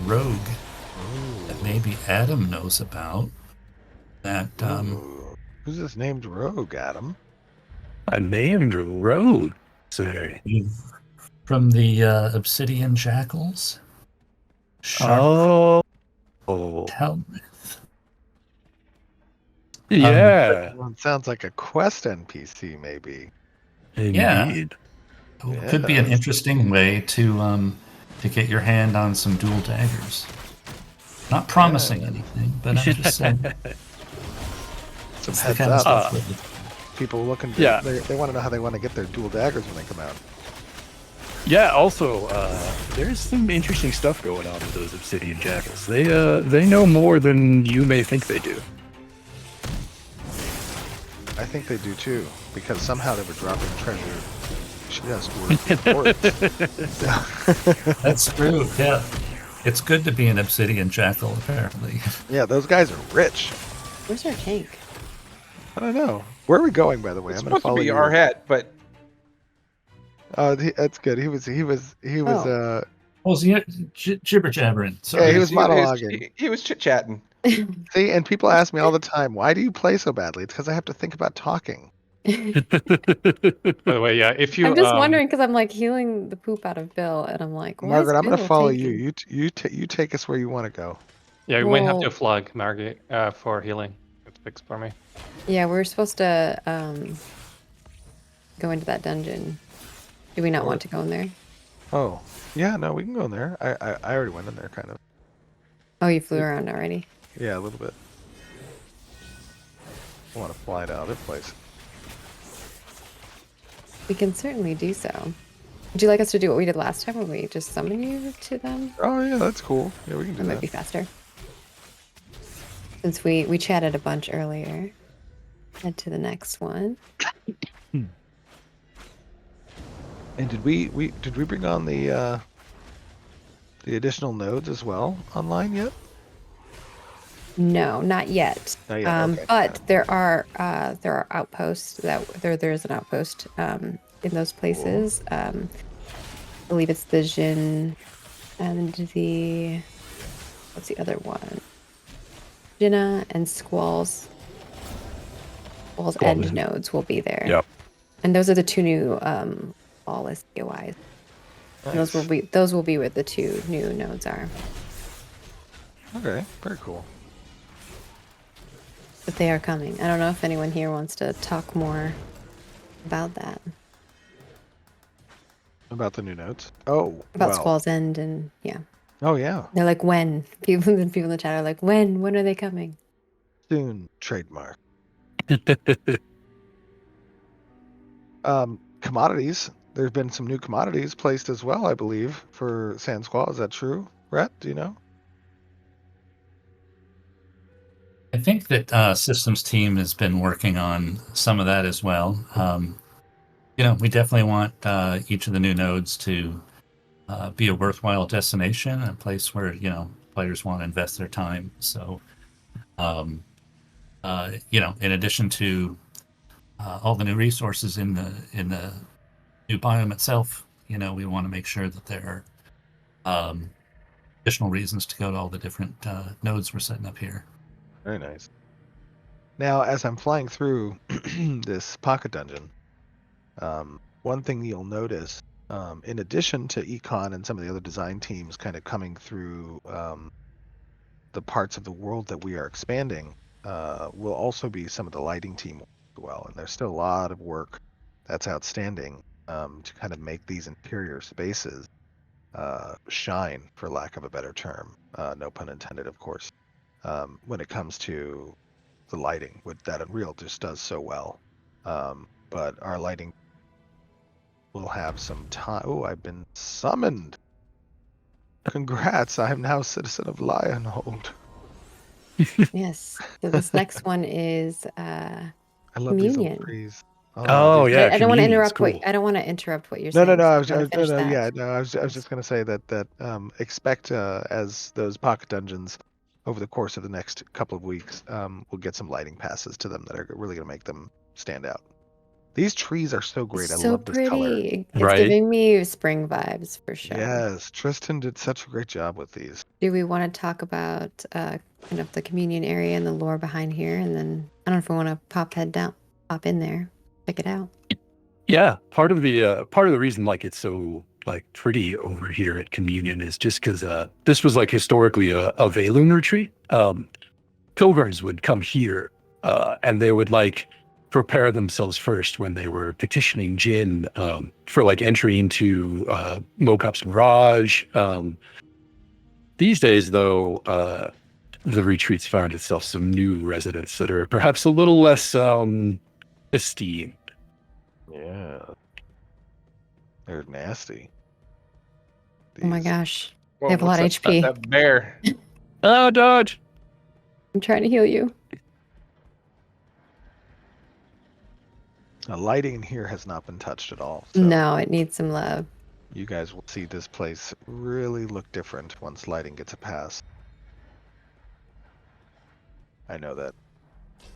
rogue that maybe Adam knows about. That Ooh. Who's this named Rogue, Adam? A named road, sir. from the Obsidian Jackals. Sharp Oh, Helmeth. yeah, Well, it sounds like a quest NPC, maybe. indeed. Could be an Yes. interesting way to get your hand on some dual daggers. Not promising anything, but I'm just saying. Some It's the heads kind of up. stuff that- People looking to, Yeah. they want to know how they want to get their dual daggers when they come out. Yeah. Also, there's some interesting stuff going on with those Obsidian Jackals. They know more than you may think they do. I think they do too, because somehow they were dropping treasure. She has reports. That's true. Yeah, it's good to be an Obsidian Jackal. Apparently, Yeah, those guys are rich. Where's our tank? I don't know. Where are we going, by the way? It's I'm going to supposed to follow be you. our head, but Oh, that's good. He was. Oh. was he jibber jabbering? Yeah, Sorry. he was monologuing. he was chit chatting. See, and people ask me all the time, why do you play so badly? It's because I have to think about talking. By the way, yeah, if you I'm just wondering because I'm like healing the poop out of Bill, and I'm like, why Margaret, is I'm going to Bill follow tanking? you. You take us where you want to go. yeah, you might have to Well- flag Margate for healing. It's fixed for me. Yeah, we're supposed to go into that dungeon. Do we not want to go in there? Oh, yeah, no, we can go in there. I already went in there, kind of. Oh, you flew around already. Yeah, a little bit. I want to fly to other places. We can certainly do so. Would you like us to do what we did last time when we just summoned you to them? Oh, yeah, that's cool. Yeah, we can do That might that. be faster. Since we chatted a bunch earlier. Head to the next one. And did we bring on the additional nodes as well online yet? No, not yet. Not yet, okay. But there are outposts there's an outpost in those places. I believe it's the Jin and the what's the other one? Jinna and Squall's end nodes will be there. Yep. And those are the two new flawless POIs. And those will be where the two new nodes are. Okay, very cool. But they are coming. I don't know if anyone here wants to talk more about that. About the new nodes? Oh, About well. Squall's End and yeah. Oh, yeah. They're like, when? People in the chat are like, when? When are they coming? Soon, trademark. Commodities. There's been some new commodities placed as well, I believe, for Sand Squall. Is that true? Rhett, do you know? I think that systems team has been working on some of that as well. We definitely want each of the new nodes to be a worthwhile destination, a place where players want to invest their time. So, in addition to all the new resources in the new biome itself, we want to make sure that there are additional reasons to go to all the different nodes we're setting up here. Very nice. Now, as I'm flying through this pocket dungeon, one thing you'll notice, in addition to Econ and some of the other design teams kind of coming through the parts of the world that we are expanding, will also be some of the lighting team as well. And there's still a lot of work that's outstanding to kind of make these interior spaces shine, for lack of a better term. No pun intended, of course. When it comes to the lighting, that Unreal just does so well. But our lighting will have some time. Oh, I've been summoned. Congrats, I am now citizen of Lionhold. Yes. So this next one is I love these little Communion. trees. Oh, these- yeah. I don't want to Communion's interrupt cool. I don't want to interrupt what you're No, saying. no, so I if was, you wanna finish that. yeah, no, I was just gonna say that expect as those pocket dungeons over the course of the next couple of weeks, we'll get some lighting passes to them that are really gonna make them stand out. These trees are so great. It's I so love this color. pretty. It's Right? giving me spring vibes for sure. Yes, Tristan did such a great job with these. Do we want to talk about kind of the communion area and the lore behind here? And then I don't know if we want to pop in there, check it out. Yeah, part of the reason like it's so like pretty over here at Communion is just because this was like historically a Valen retreat. Pilgrims would come here and they would like prepare themselves first when they were petitioning Jin for like entry into Mokop's Mirage. These days, though, the retreat's found itself some new residents that are perhaps a little less esteemed. Yeah, they're nasty. Oh my These- gosh. Whoa, They have a lot of what's HP. That bear. Oh, dodge! I'm trying to heal you. The lighting in here has not been touched at all. So No, it needs some love. you guys will see this place really look different once lighting gets a pass. I know that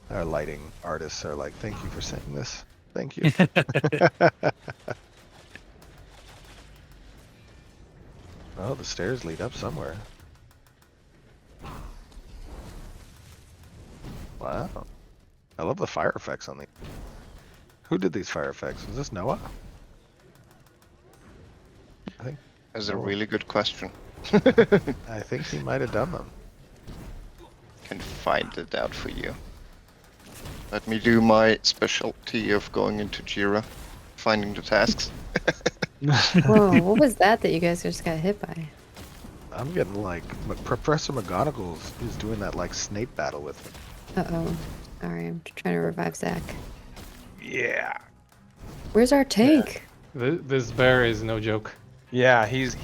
our lighting artists are like, thank you for saying this. Thank you. Oh, the stairs lead up somewhere. Wow. I love the fire effects on these. Who did these fire effects? Was this Noah? That's a really good question. I think he might have done them. Can find it out for you. Let me do my specialty of going into Jira, finding the tasks. Whoa, what was that you guys just got hit by? I'm getting like Professor McGonagall is doing that like Snape battle with me. Uh-oh. Alright, I'm trying to revive Zach. Yeah. Where's our tank? This bear is no joke. Yeah, he's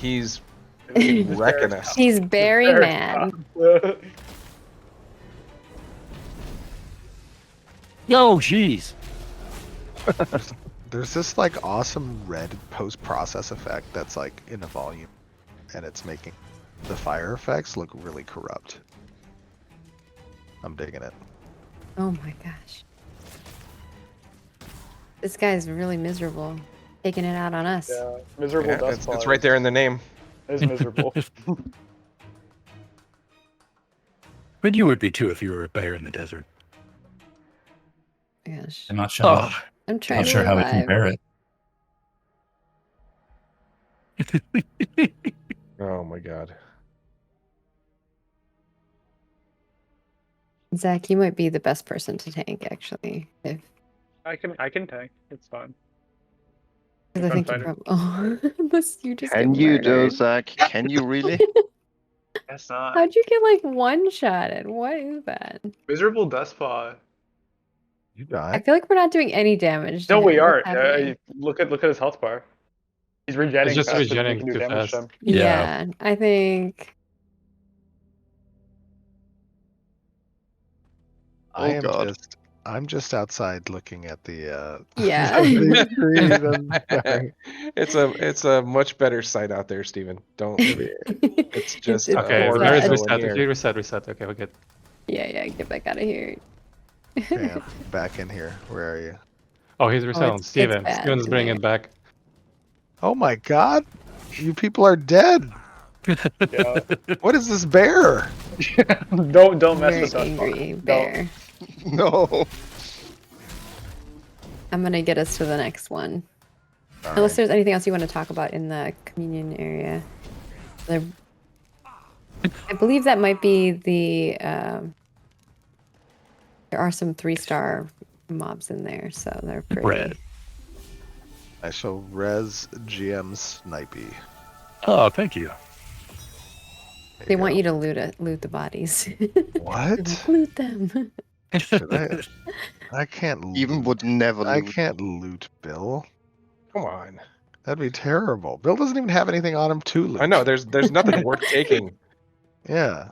wrecking us. He's berry Very man. Oh, jeez. There's this like awesome red post-process effect that's like in a volume, and it's making the fire effects look really corrupt. I'm digging it. Oh my gosh. This guy's really miserable. Taking it out on us. Yeah, miserable Yeah, dust it's right there in the name. It is miserable. But you would be too if you were a bear in the desert. Gosh. I'm not sure. Oh, I'm trying Not to sure how we revive. can bear it. Oh my god. Zach, you might be the best person to tank, actually. If I can tank. It's fine. because I think you Gunfighter. probably unless you just Can get you do, murdered. Zach? Can you really? Guess not. How'd you get like one shotted? What is that? Miserable dust paw. You I die? feel like we're not doing any damage. To No, we him. are. What's happening? Look at his health bar. He's regenerating just faster than we regenerating can do too damage to fast. him. Yeah, I think. I am God. I'm just outside looking at the Yeah. these trees. I'm sorry. It's a much better sight out there, Steven. Don't. It's just Okay, Or where is so reset? in here. Okay, reset. Okay, we're good. Yeah, get back out of here. Okay, I'm back in here. Where are you? Oh, he's resetting. it's Steven. bad Steven's in bringing there. it back. Oh my god! You people are dead! Yeah. What is this bear? Don't mess Very with dust angry paw. bear. No. I'm gonna get us to the next one. Unless Sorry. there's anything else you want to talk about in the communion area. There, I believe that might be the. There are some 3-star mobs in there, so they're pretty. Red. I shall res GM Snipey. Oh, thank you. There They you want go. you to loot the bodies. What? They're like, loot them. I can't Even loot. would never I loot. can't loot Bill. Come on. That'd be terrible. Bill doesn't even have anything on him to loot. I know there's nothing worth taking. Yeah.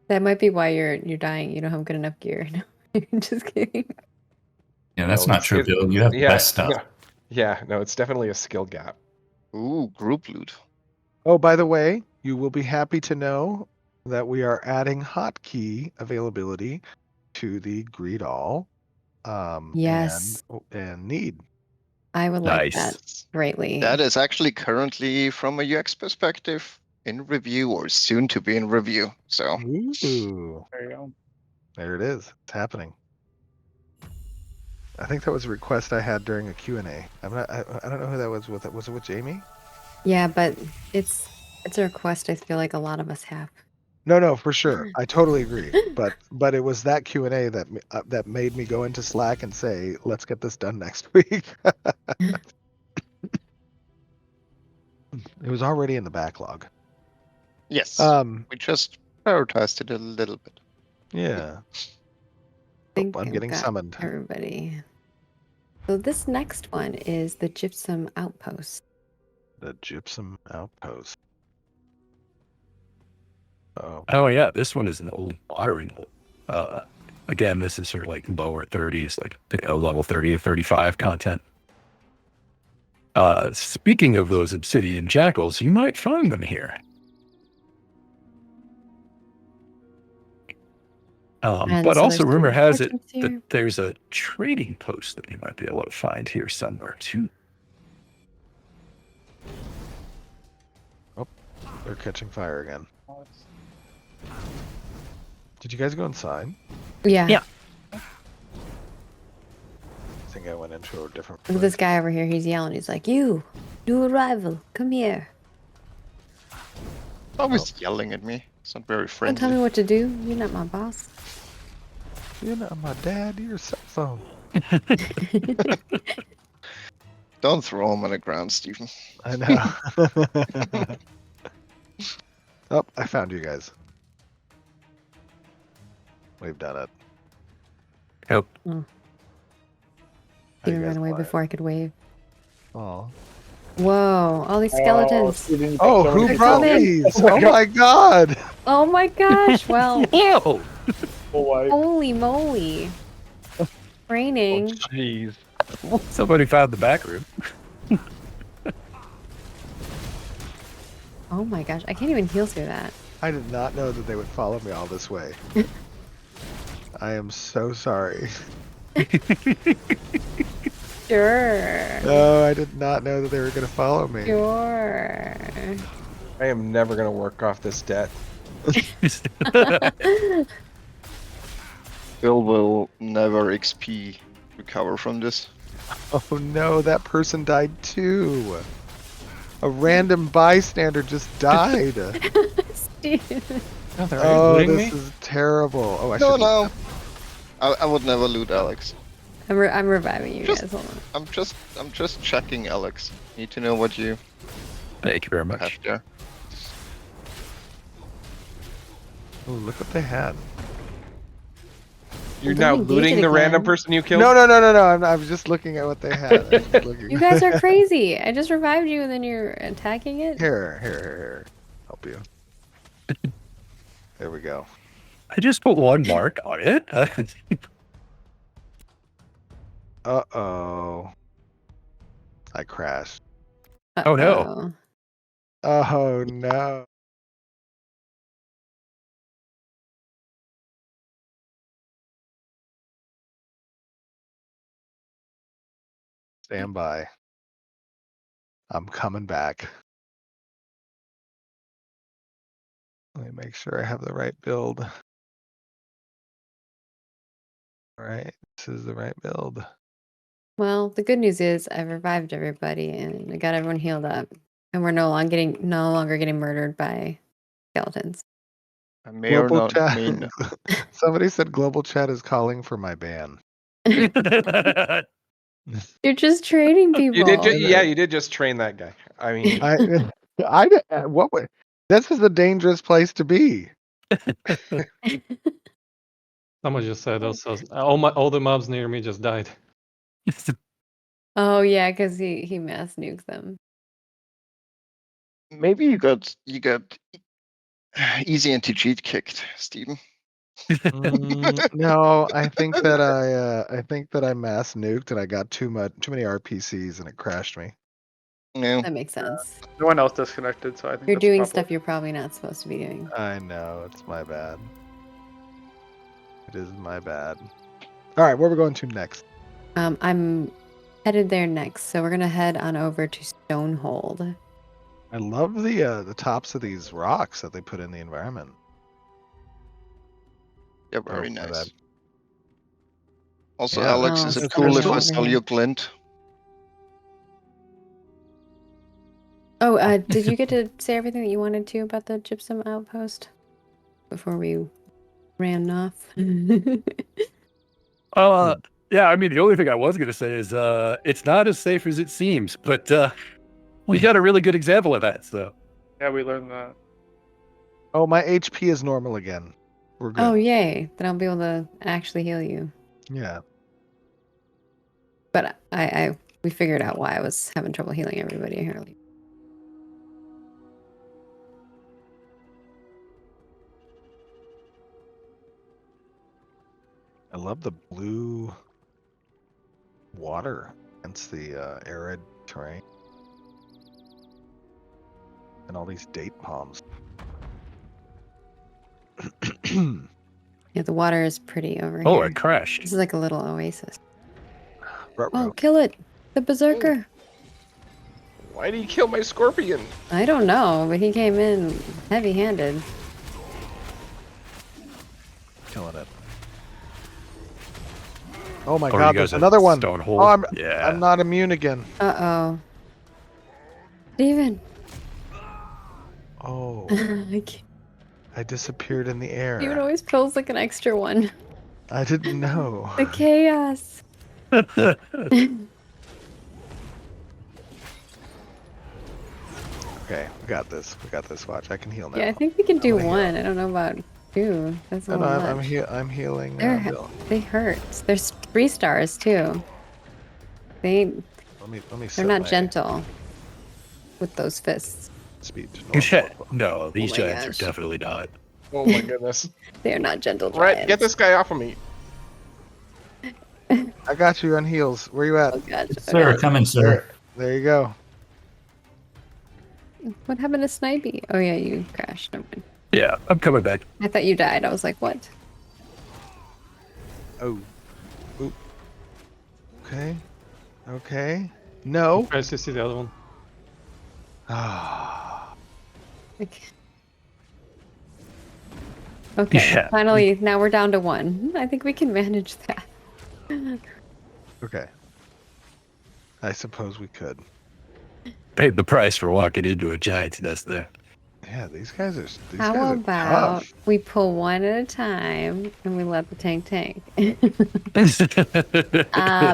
That might be why you're dying. You don't have good enough gear. No, just kidding. Yeah, that's No, not true, it- Bill. You have the yeah, best stuff. no. Yeah, no, it's definitely a skill gap. Ooh, group loot. Oh, by the way, you will be happy to know that we are adding hotkey availability to the greet all Yes. and need. I would like Nice. that greatly. That is actually currently, from a UX perspective, in review or soon to be in review. So Ooh, There you go. there it is. It's happening. I think that was a request I had during a Q&A. I don't know who that was with. Was it with Jamie? Yeah, but it's a request I feel like a lot of us have. No, for sure. I totally agree. But it was that Q&A that made me go into Slack and say, "Let's get this done next week." It was already in the backlog. yes, we just prioritized it a little bit. Yeah. I Oh, think I'm I've getting got summoned. everybody. So this next one is the Gypsum Outpost. The Gypsum Outpost. Oh, Oh yeah, this one is an old watering hole. Again, this is sort of like lower 30s, like level 30 or 35 content. Speaking of those obsidian jackals, you might find them here. And But so also, there's rumor some has it merchants here. that there's a trading post that you might be able to find here somewhere too. they're catching fire again. Did you guys go inside? Yeah. Yeah. I think I went into a different Look at this place. guy over here. He's yelling. He's like, "You, new arrival, come here. Always yelling at me. It's not very Don't friendly. tell me what to do. You're not my boss." You're not my dad. You're a cell phone. Don't throw him on the ground, Stephen. I know. Oh, I found you guys. We've done it. Yep. How you Even guys ran away playing? before I could wave. Aw. Whoa! All these Oh, skeletons. Steven, Oh, so who many brought coming. these? Oh my god! Oh my gosh! Well, Whoa! people, like, holy moly! Raining. Jeez. Somebody found the back room. Oh my gosh! I can't even heal through that. I did not know that they would follow me all this way. I am so sorry. Sure. No, I did not know that they were going to follow me. Sure. I am never gonna work off this debt. Bill will never XP recover from this. Oh no, that person died too. A random bystander just died. Steve. Oh, they're Oh, looting this me? is terrible. Oh, I No, should. no. I would never loot Alex. I'm reviving you Just- guys. Hold on. I'm just checking Alex. Need to know what you Thank you very have much. there. Oh, look what they had. You're Don't now engage looting it the random again. person you killed? No. I was just looking at what they had. I was just looking. You guys are crazy. I just revived you and then you're attacking it. Here. Help you. There we go. I just put one mark on it. Uh-oh. I crashed. Oh, no. Uh-oh. Oh no. Stand by. I'm coming back. Let me make sure I have the right build. All right, this is the right build. Well, the good news is I've revived everybody and I got everyone healed up, and we're no longer getting murdered by skeletons. I may or Global not chat. may n- Somebody said global chat is calling for my ban. You're just training people. You did, yeah, you did just train that guy. I mean, What would? This is a dangerous place to be. Someone just said also all the mobs near me just died. Oh yeah, because he mass nukes them. maybe you got easy anti-cheat kicked, Steven. No, I think that I mass nuked and I got too many RPCs and it crashed me. No. That makes sense. No one else disconnected, so I think You're that's doing probably- stuff you're probably not supposed to be doing. I know, it's my bad. It is my bad. All right, where are we going to next? I'm headed there next, so we're gonna head on over to Stonehold. I love the tops of these rocks that they put in the environment. Yeah, very Oh, my nice. bad. Also, Yeah, Alex, Oh, is it that's cool if cool. I over sell here. you Glint? Oh, did you get to say everything that you wanted to about the gypsum outpost before we ran off? Yeah, I mean, the only thing I was going to say is it's not as safe as it seems, but we got a really good example of that. So, Yeah, we learned that. Oh, my HP is normal again. We're good. Oh, yay. Then I'll be able to actually heal you. Yeah. But we figured out why I was having trouble healing everybody earlier. I love the blue water against the arid terrain. And all these date palms. Yeah, the water is pretty over oh, here. it crashed. This is like a little oasis. Oh, Ruh-roh. kill it! The berserker! why did he kill my scorpion? I don't know, but he came in heavy-handed. Killing it. Oh my Or god, you there's guys at another one. Stonehold? Oh, Yeah. I'm not immune again. Uh-oh. Steven! Oh, I can't. I disappeared in the Steven air. always pulls like an extra one. I didn't know. The chaos! Okay, we got this. We got this. Watch, I can heal now. Yeah, I think we can do I'm gonna heal. one. I don't know about two. That's a No, no, little I'm, much. I'm healing. Bill. They hurt. There's 3 stars too. They Let me they're set not my gentle with those fists. speed to Shit. normal. No, these my giants gosh. are definitely not. Oh my goodness! They are not gentle Right, giants. get this guy off of me. I got you on heals. Where you at? Oh gosh. Sir, come in, sir. There you go. What happened to Snipey? Oh yeah, you crashed. Never mind. Yeah, I'm coming back. I thought you died. I was like, what? Oh. Oop. Okay. Okay. No. Tries to see the other one. Ah. Okay. Yeah. Finally, now we're down to 1. I think we can manage that. Okay. I suppose we could. Paid the price for walking into a giant's nest there. Yeah, these guys are. How about tough. we pull one at a time and we let the tank.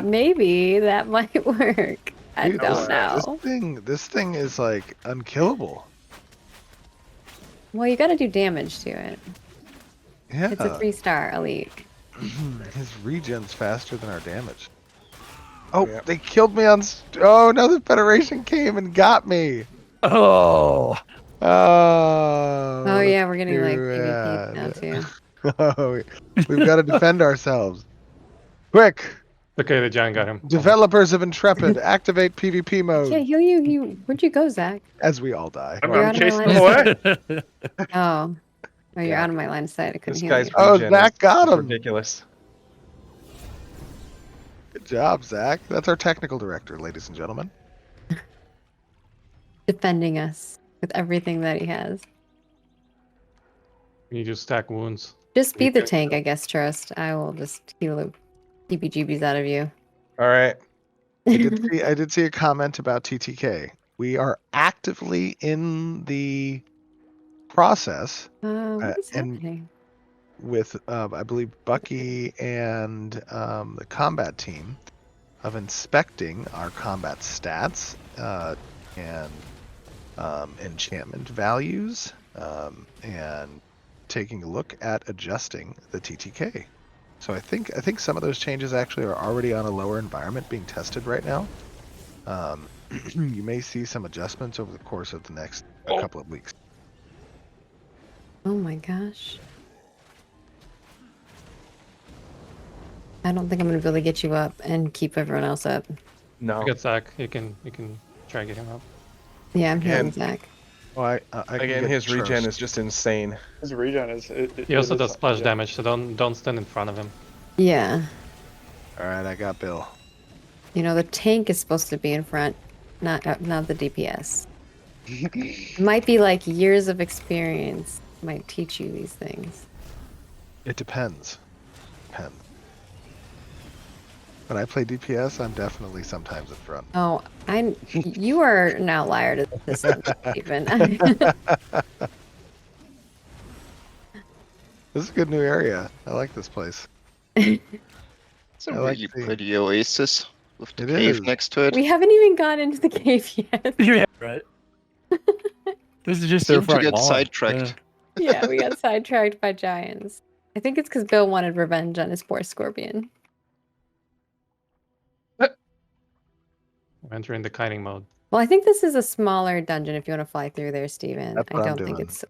Maybe that might work. I Dude, don't know. This thing is like unkillable. Well, you got to do damage to it. Yeah. It's a 3-star elite. His regen's faster than our damage. Oh, Yep. they killed me on. Oh no, the Federation came and got me. Oh, Oh. Oh yeah, we're getting too like PvP now bad. too. Oh, we've got to defend ourselves. Quick, Okay, the giant got him. developers of Intrepid, activate PvP I mode. can't heal you. Where'd you go, Zach? As we all die. I'm, You're I'm out of my chasing line them of away. Oh, you're Yeah. out of my line of sight. I couldn't This heal guy's you. Oh, regen Zach is got him. ridiculous. Good job, Zach. That's our technical director, ladies and gentlemen. Defending us with everything that he has. You just stack wounds. Just be the tank, I guess, Trust. I will just heal the PBGBs out of you. All right, I did see a comment about TTK. We are actively in the process What is and happening? with I believe Bucky and the combat team of inspecting our combat stats and enchantment values and taking a look at adjusting the TTK. So I think some of those changes actually are already on a lower environment being tested right now. You may see some adjustments over the course of the next couple of weeks. Oh my gosh. I don't think I'm gonna be able to get you up and keep everyone else up. No. I got Zach. You can try and get him up. Yeah, I'm healing And- Zach. Oh, I can Again, get his regen Trost. is just insane. His regen is. He also does splash damage, so don't stand in front of him. Yeah. All right, I got Bill. You know, the tank is supposed to be in front, not the DPS. It might be like years of experience might teach you these things. It depends. Depends. When I play DPS, I'm definitely sometimes in front. Oh, you are an outlier to this, Stephen. This is a good new area. I like this place. It's a I like really the- pretty oasis with the It cave is. next to it. We haven't even gone into the cave yet. Yeah, right. This is just their Seem to front get lawn. sidetracked. Yeah, we got sidetracked by giants. I think it's because Bill wanted revenge on his poor scorpion. We're entering the kiting mode. Well, I think this is a smaller dungeon if you want to fly through there, Steven. That's I what I'm don't think doing. it's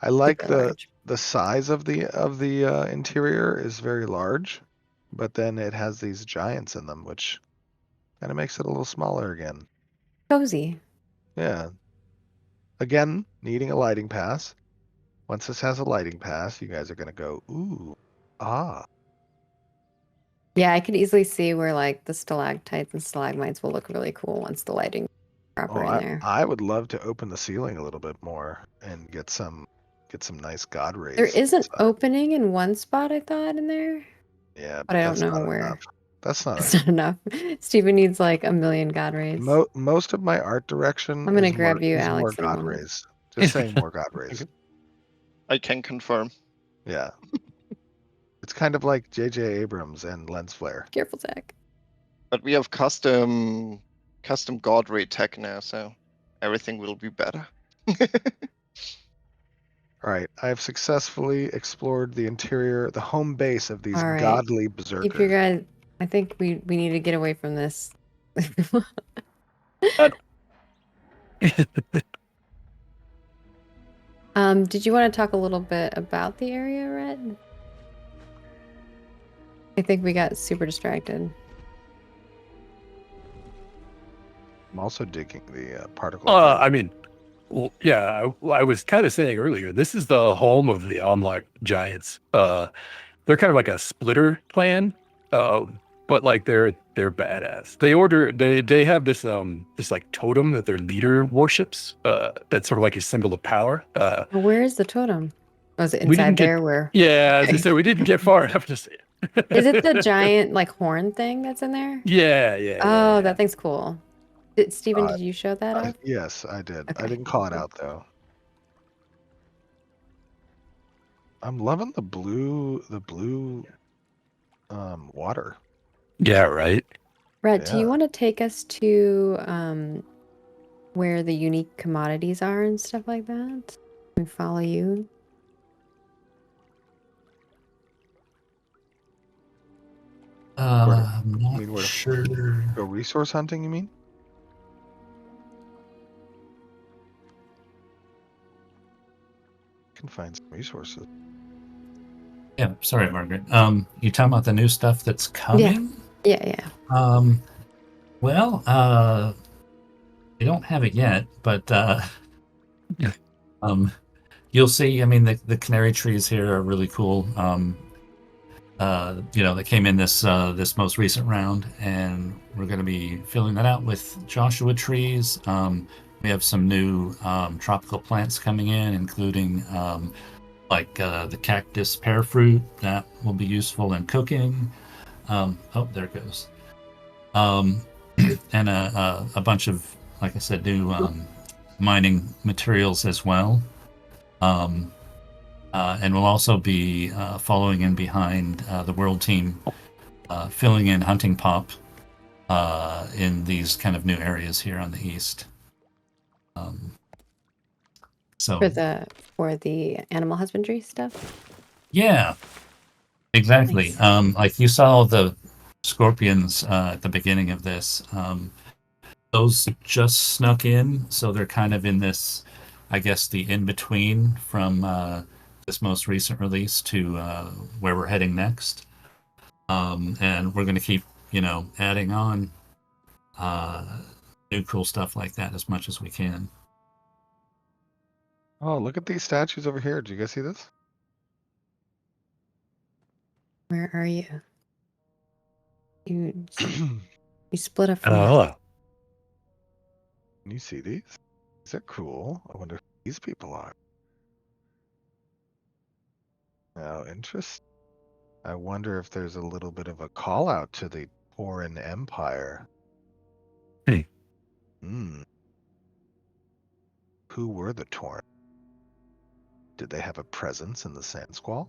I like super large. the size of the interior is very large, but then it has these giants in them, which kind of makes it a little smaller again. Cozy. Yeah. Again, needing a lighting pass. Once this has a lighting pass, you guys are gonna go, ooh, ah. Yeah, I could easily see where like the stalactites and stalagmites will look really cool once the lighting proper Oh, in there. I would love to open the ceiling a little bit more and get some nice god rays. There is an inside. opening in one spot, I thought, in there. Yeah, but I don't that's know not where. enough. That's not It's not enough. Steven needs like a million god rays. Most of my art direction I'm gonna is grab you, is more Alex, in a god moment. rays. Just saying more god rays. I can confirm. Yeah. It's kind of like J.J. Abrams and lens flare. Careful, Zach. But we have custom god ray tech now, so everything will be better. All right, I have successfully explored the interior, the home base of these All right. godly Keep your berserkers. guys. I think we need to get away from this. Did you want to talk a little bit about the area, Rhett? I think we got super distracted. I'm also digging the particle. I mean, well, yeah, I was kind of saying earlier, this is the home of the Omlak giants. They're kind of like a splitter clan, but like they're badass. They have this like totem that their leader worships. That's sort of like a symbol of power. Where is the totem? Was it We didn't inside get- there? Where Yeah, as I said, we didn't get far enough to see it. is it? The giant like horn thing that's in there? Yeah. Oh, that thing's cool. Steven, did you show that off? Yes, I did. I Okay. didn't call it out though. I'm loving the blue water. Yeah, right. Rhett, do you Yeah. want to take us to where the unique commodities are and stuff like that? And follow you. I'm I not mean, where to- sure. Go resource hunting, you mean? Can find some resources. Yeah, sorry, Margaret. You talking about the new stuff that's coming? Yeah. Well, we don't have it yet, but you'll see. I mean, the canary trees here are really cool. They came in this most recent round, and we're going to be filling that out with Joshua trees. We have some new tropical plants coming in, including the cactus pear fruit that will be useful in cooking. Oh, there it goes. and a bunch of, like I said, new mining materials as well. And we'll also be following in behind the world team, filling in hunting pop in these kind of new areas here on the east. So for the animal husbandry stuff. yeah, exactly. Nice. Like you saw the scorpions at the beginning of this. Those just snuck in, so they're kind of in this, I guess, the in between from this most recent release to where we're heading next. And we're going to keep, adding on new cool stuff like that as much as we can. Oh, look at these statues over here. Did you guys see this? Where are you? You split up from Oh, us. hello. Can you see these? These are cool. I wonder who these people are. Now, interest. I wonder if there's a little bit of a call out to the Tauren Empire. Hey. Who were the Tauren? Did they have a presence in the Sand Squall?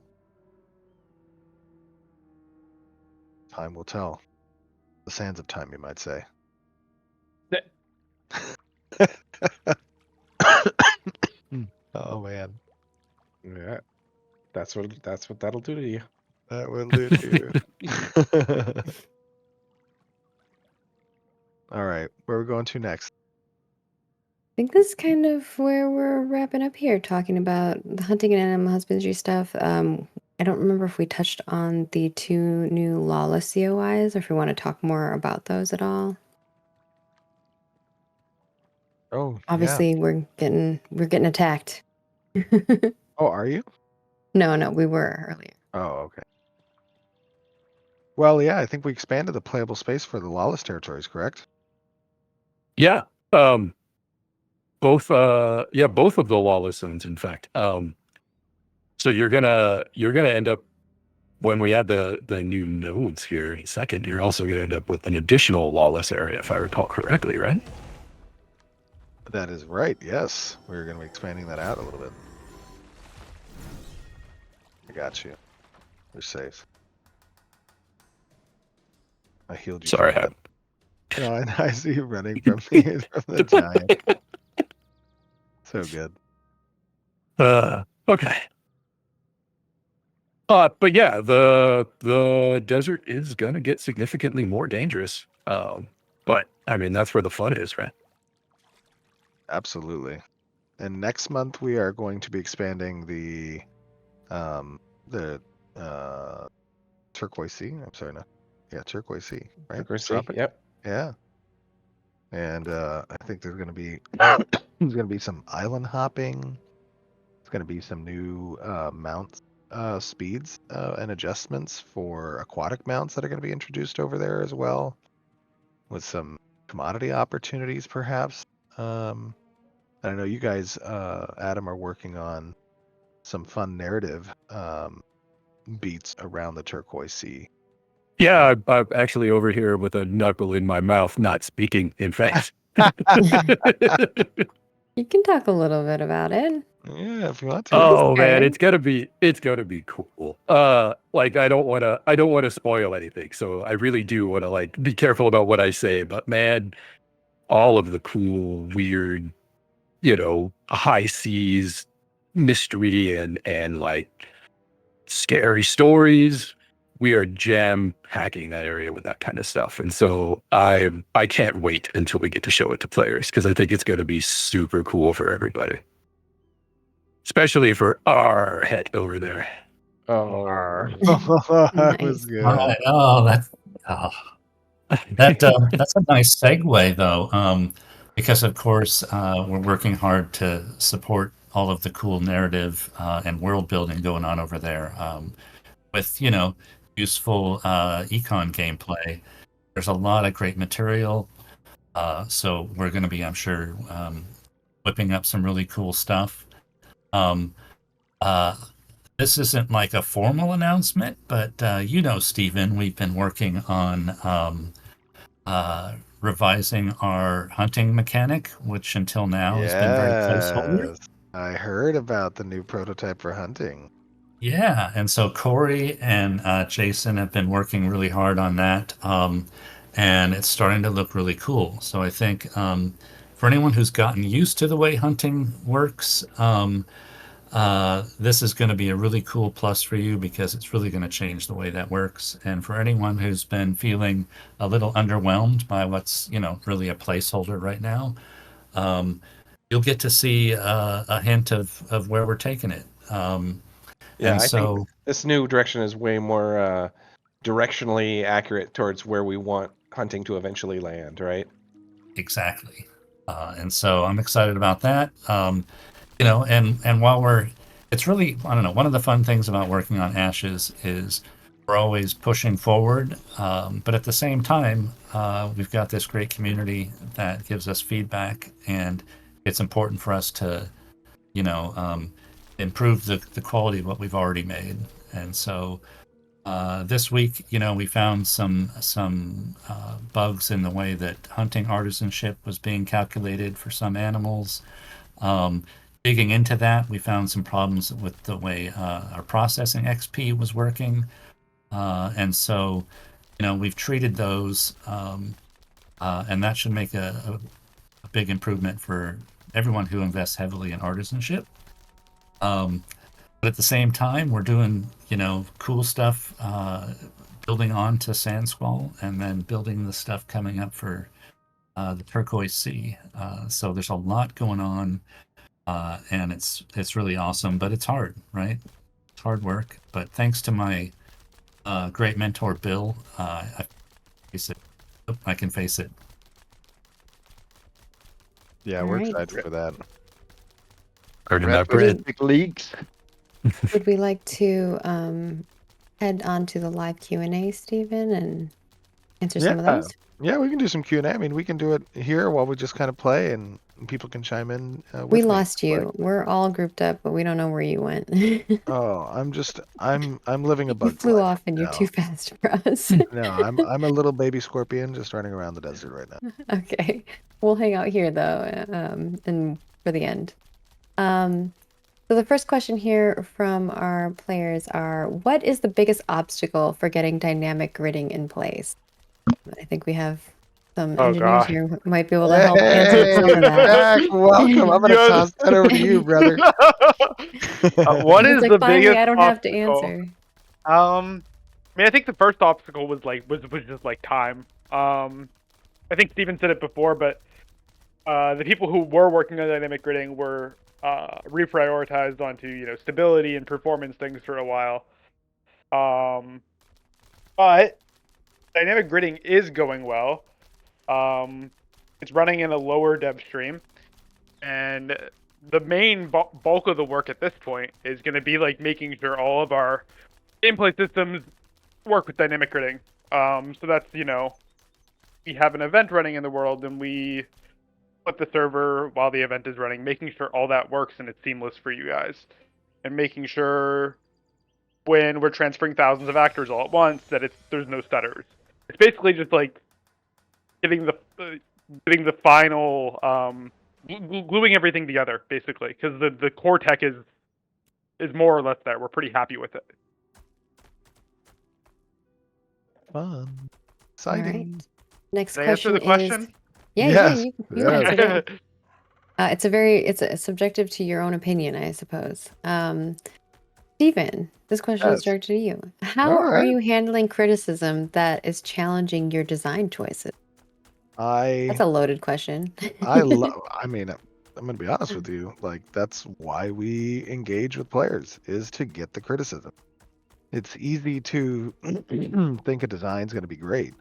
Time will tell. The sands of time, you might say. Oh man, Yeah, that's what that'll do to you. that will do to you. All right, where are we going to next? I think this is kind of where we're wrapping up here, talking about the hunting and animal husbandry stuff. I don't remember if we touched on the 2 new lawless COIs, or if we want to talk more about those at all. Oh, yeah. Obviously, we're getting attacked. Oh, are you? No, we were earlier. Oh, okay. Well, yeah, I think we expanded the playable space for the lawless territories, correct? Yeah. Both of the lawless zones, in fact. So you're gonna end up, when we add the new nodes here in a second, you're also gonna end up with an additional lawless area, if I recall correctly, right? That is right, yes. We're going to be expanding that out a little bit. I got you. You're safe. I healed you. Sorry, from that. No, I see you running from the giant. So good. Okay. But yeah, the desert is gonna get significantly more dangerous. But I mean, that's where the fun is, right? Absolutely. And next month we are going to be expanding the turquoise sea. I'm sorry, no. Yeah, turquoise sea, right? Turquoise sea, Tropic? yep. Yeah. And I think there's gonna be some island hopping. There's gonna be some new mounts, speeds and adjustments for aquatic mounts that are gonna be introduced over there as well, with some commodity opportunities perhaps. I know you guys, Adam, are working on some fun narrative beats around the turquoise sea. Yeah, I'm actually over here with a knuckle in my mouth, not speaking, in fact. You can talk a little bit about it. Yeah, if you want to. Oh man, good. it's gonna be cool. Like I don't wanna spoil anything, so I really do wanna like be careful about what I say. But man, all of the cool, weird, high seas mystery and like scary stories. We are jam hacking that area with that kind of stuff. And so I can't wait until we get to show it to players, because I think it's going to be super cool for everybody. Especially for our head over there. Oh, That was Nice. good. All right. Oh, that's a nice segue, though, because of course we're working hard to support all of the cool narrative and world building going on over there, with useful econ gameplay. There's a lot of great material, so we're going to be, I'm sure, whipping up some really cool stuff. This isn't like a formal announcement, but Stephen, we've been working on revising our hunting mechanic, which until now has been very placeholder. Yes, I heard about the new prototype for hunting. Yeah, and so Corey and Jason have been working really hard on that, and it's starting to look really cool. So I think for anyone who's gotten used to the way hunting works, this is going to be a really cool plus for you because it's really going to change the way that works. And for anyone who's been feeling a little underwhelmed by what's really a placeholder right now, you'll get to see a hint of where we're taking it. Yeah, and I so think this new direction is way more directionally accurate towards where we want hunting to eventually land, right? exactly. And so I'm excited about that. And while it's really, I don't know, one of the fun things about working on Ashes is we're always pushing forward, but at the same time, we've got this great community that gives us feedback, and it's important for us to, improve the quality of what we've already made. And so this week, we found some bugs in the way that hunting artisanship was being calculated for some animals. Digging into that, we found some problems with the way our processing XP was working. And so, we've treated those, and that should make a big improvement for everyone who invests heavily in artisanship. But at the same time, we're doing, cool stuff, building on to Sand Squall, and then building the stuff coming up for the Turquoise Sea. So there's a lot going on. And it's really awesome, but it's hard, right? It's hard work. But thanks to my great mentor, Bill, I can face it. Yeah, All we're right. excited for that. Earning that bread. Realistic leaks. Would we like to head on to the live Q&A, Stephen, and answer some of Yeah. those? Yeah, we can do some Q&A. I mean, we can do it here while we just kind of play, and people can chime in. We with me. lost you. We're all grouped up, but we don't know where you went. Oh, I'm living a You bug's flew life off and you're now. too fast for us. No, I'm a little baby scorpion just running around the desert right now. Okay. We'll hang out here though, and for the end. So the first question here from our players are, what is the biggest obstacle for getting dynamic gridding in place? I think we have some Oh, engineers God. here who might be able to help answer some of that. Zach, welcome. I'm gonna Yes. toss that over to you, brother. What He's is like, the finally, biggest I don't have to obstacle? answer. I mean, I think the first obstacle was just like time. I think Steven said it before, but the people who were working on dynamic gridding were reprioritized onto stability and performance things for a while. But dynamic gridding is going well. It's running in a lower dev stream, and the main bulk of the work at this point is going to be like making sure all of our gameplay systems work with dynamic gridding. So that's we have an event running in the world, and we flip the server while the event is running, making sure all that works and it's seamless for you guys, and making sure when we're transferring thousands of actors all at once that there's no stutters. It's basically just like getting the final gluing everything together, basically, because the core tech is more or less there. We're pretty happy with it. Fun. All Exciting. right. Next Did I answer question the question? is, yeah, Yes, you yes. answered it. It's a subjective to your own opinion, I suppose. Stephen, this question is Yes. directed to you. How All are right. you handling criticism that is challenging your design choices? That's a loaded question. I mean, I'm gonna be honest with you. Like, that's why we engage with players, is to get the criticism. It's easy to think a design's gonna be great.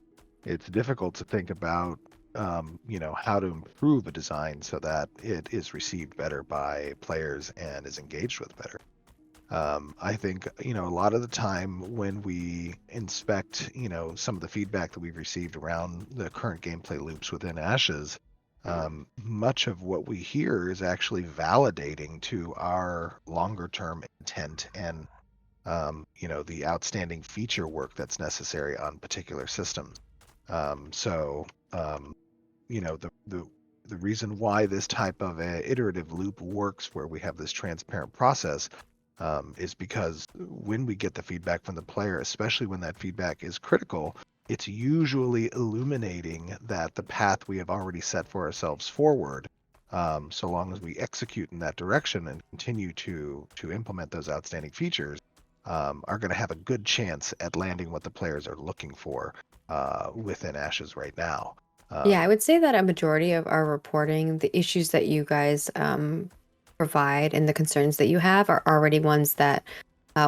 It's difficult to think about, how to improve a design so that it is received better by players and is engaged with better. I think, a lot of the time when we inspect, some of the feedback that we've received around the current gameplay loops within Ashes, much of what we hear is actually validating to our longer term intent and, the outstanding feature work that's necessary on particular systems. So you know, the reason why this type of a iterative loop works, where we have this transparent process, is because when we get the feedback from the player, especially when that feedback is critical, it's usually illuminating that the path we have already set for ourselves forward, so long as we execute in that direction and continue to implement those outstanding features, are going to have a good chance at landing what the players are looking for within Ashes right now. Yeah, I would say that a majority of our reporting, the issues that you guys provide and the concerns that you have are already ones that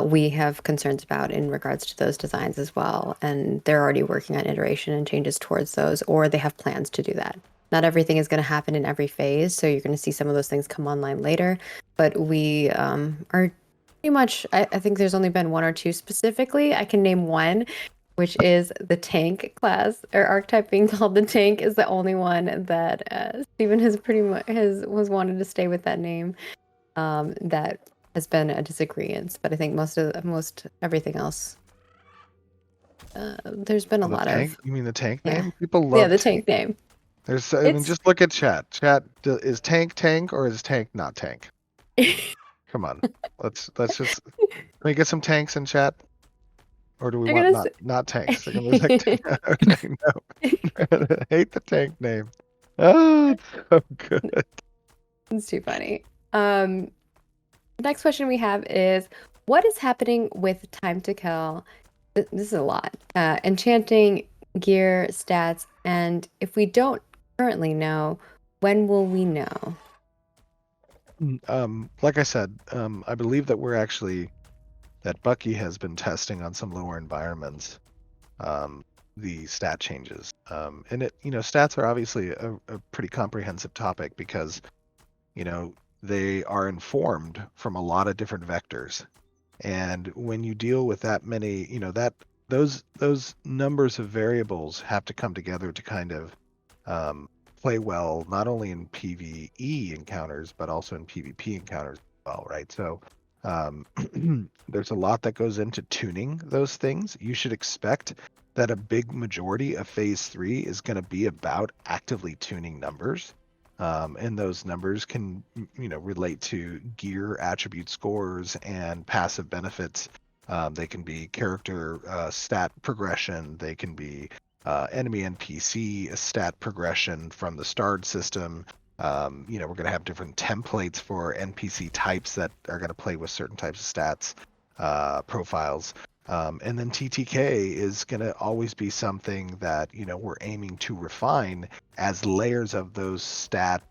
we have concerns about in regards to those designs as well. And they're already working on iteration and changes towards those, or they have plans to do that. Not everything is going to happen in every phase, so you're going to see some of those things come online later. But we are pretty much, I think there's only been one or two specifically. I can name one, which is the tank class or archetype being called the tank is the only one that Stephen has pretty much was wanted to stay with that name. That has been a disagreement, but I think most everything else, there's been a The lot tank? of You mean the tank yeah, name? People yeah, love the tank. tank name. There's, I mean, It's just look at chat. Chat, is tank tank or is tank not tank? Come on, let's just, can we get some tanks in chat, or do we they're want gonna not tanks? They're gonna be like, okay, no, I hate the tank name. Oh, it's so good. it's too funny. Next question we have is, what is happening with time to kill? This is a lot. Enchanting, gear, stats, and if we don't currently know, when will we know? Like I said, I believe that that Bucky has been testing on some lower environments, the stat changes. And stats are obviously a pretty comprehensive topic because, they are informed from a lot of different vectors. And when you deal with that many, those numbers of variables have to come together to kind of play well, not only in PvE encounters, but also in PvP encounters as well, right? So there's a lot that goes into tuning those things. You should expect that a big majority of phase 3 is going to be about actively tuning numbers. And those numbers can, relate to gear attribute scores and passive benefits. They can be character stat progression. They can be enemy NPC stat progression from the starred system. We're going to have different templates for NPC types that are going to play with certain types of stats profiles. And then TTK is going to always be something that, we're aiming to refine as layers of those stat,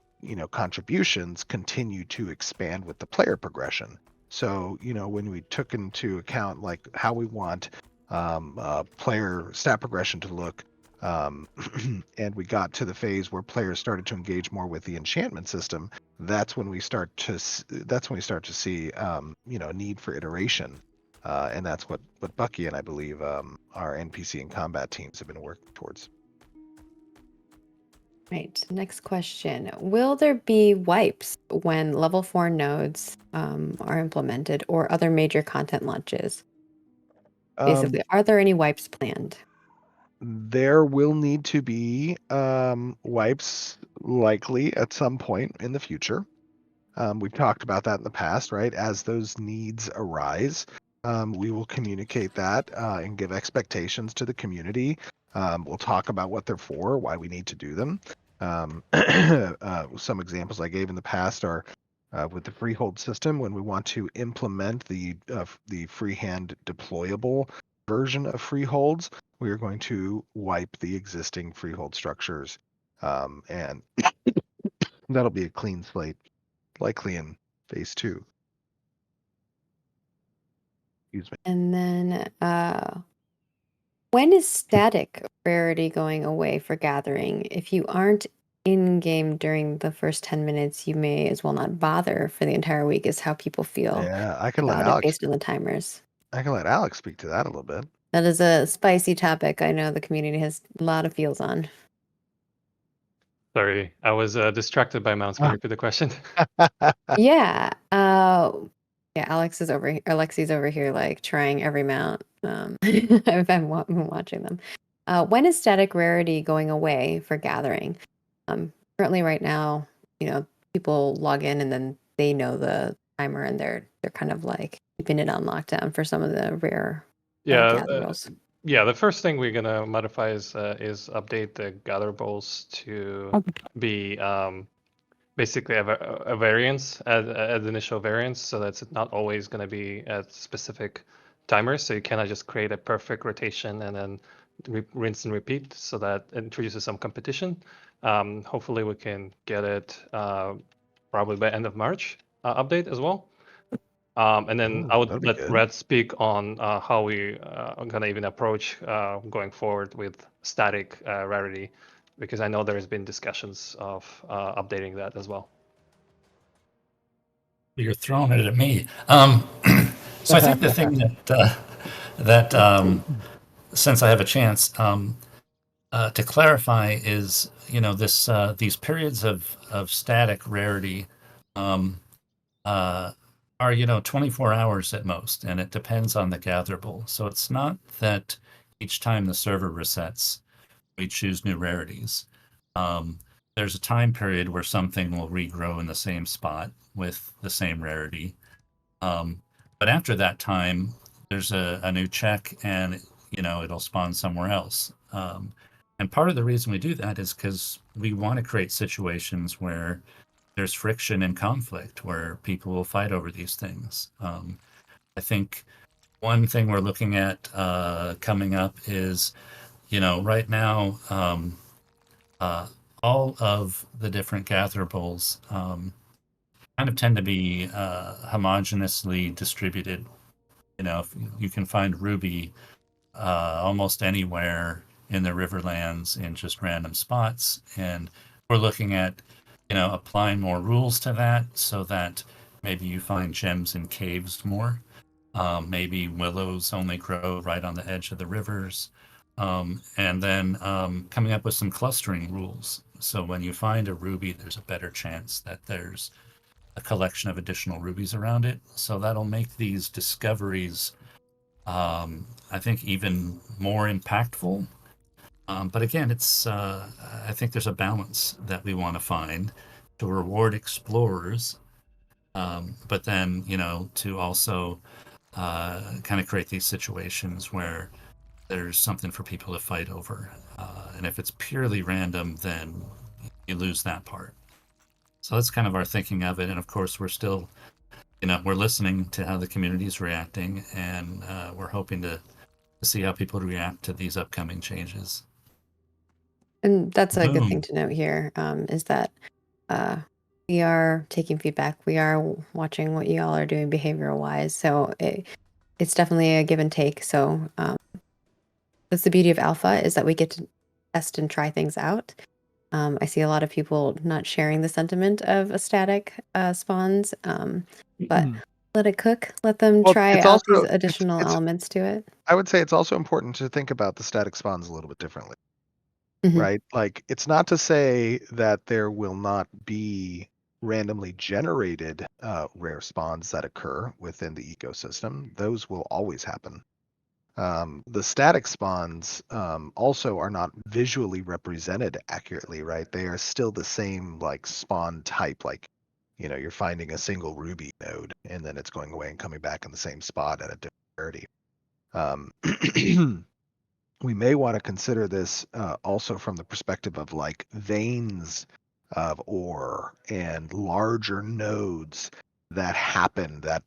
contributions continue to expand with the player progression. So, when we took into account like how we want player stat progression to look, and we got to the phase where players started to engage more with the enchantment system, that's when we start to see a need for iteration. And that's what Bucky and I believe our NPC and combat teams have been working towards. Right. Next question. Will there be wipes when level 4 nodes are implemented or other major content launches? Basically, are there any wipes planned? There will need to be wipes likely at some point in the future. We've talked about that in the past, right? As those needs arise, we will communicate that and give expectations to the community. We'll talk about what they're for, why we need to do them. Some examples I gave in the past are with the freehold system, when we want to implement the freehand deployable version of freeholds, we are going to wipe the existing freehold structures, and that'll be a clean slate, likely in phase 2. Excuse me. And then when is static rarity going away for gathering? If you aren't in game during the first 10 minutes, you may as well not bother for the entire week, is how people feel Yeah, I can let about it Alex. based on the timers. I can let Alex speak to that a little bit. That is a spicy topic. I know the community has a lot of feels on. Sorry, I was distracted by mounts. Can you repeat the question? Yeah. Yeah, Alexi's over here like trying every mount. I've been watching them. When is static rarity going away for gathering? Currently, right now, people log in and then they know the timer and they're kind of like keeping it on lockdown for some of the rare Yeah, gather rolls. yeah. The first thing we're gonna modify is update the gather bowls to be basically a variance as initial variance, so that's not always going to be at specific timers. So you cannot just create a perfect rotation and then rinse and repeat. So that introduces some competition. Hopefully we can get it probably by end of March update as well. And then Ooh, I would that'd be let good. Red speak on how we are going to even approach going forward with static rarity, because I know there has been discussions of updating that as well. You're throwing it at me. So I think the thing that since I have a chance to clarify is, this these periods of static rarity um, are 24 hours at most, and it depends on the gatherable. So it's not that each time the server resets, we choose new rarities. Um, there's a time period where something will regrow in the same spot with the same rarity. Um, but after that time, there's a new check and, it'll spawn somewhere else. And part of the reason we do that is because we want to create situations where there's friction and conflict, where people will fight over these things. I think one thing we're looking at coming up is, right now, all of the different gatherables kind of tend to be homogeneously distributed. If you can find ruby almost anywhere in the Riverlands in just random spots, and we're looking at applying more rules to that so that maybe you find gems in caves more. Maybe willows only grow right on the edge of the rivers. And then coming up with some clustering rules. So when you find a ruby, there's a better chance that there's a collection of additional rubies around it. So that'll make these discoveries, I think, even more impactful. But again, I think there's a balance that we want to find to reward explorers, but then, to also kind of create these situations where there's something for people to fight over. And if it's purely random, then you lose that part. So that's kind of our thinking of it. And of course, we're still, we're listening to how the community is reacting, and we're hoping to see how people react to these upcoming changes. And that's a good thing Boom. to note here, is that we are taking feedback. We are watching what you all are doing behavioral wise. So it's definitely a give and take. So that's the beauty of alpha, is that we get to test and try things out. I see a lot of people not sharing the sentiment of a static spawns, but let it cook. Let them Well, try it's out also these additional elements to it. I would say it's also important to think about the static spawns a little bit differently, Mhm. right? Like, it's not to say that there will not be randomly generated rare spawns that occur within the ecosystem. Those will always happen. The static spawns also are not visually represented accurately, right? They are still the same like spawn type, like you're finding a single ruby node and then it's going away and coming back in the same spot at a different rarity. We may want to consider this also from the perspective of like veins of ore and larger nodes that happen that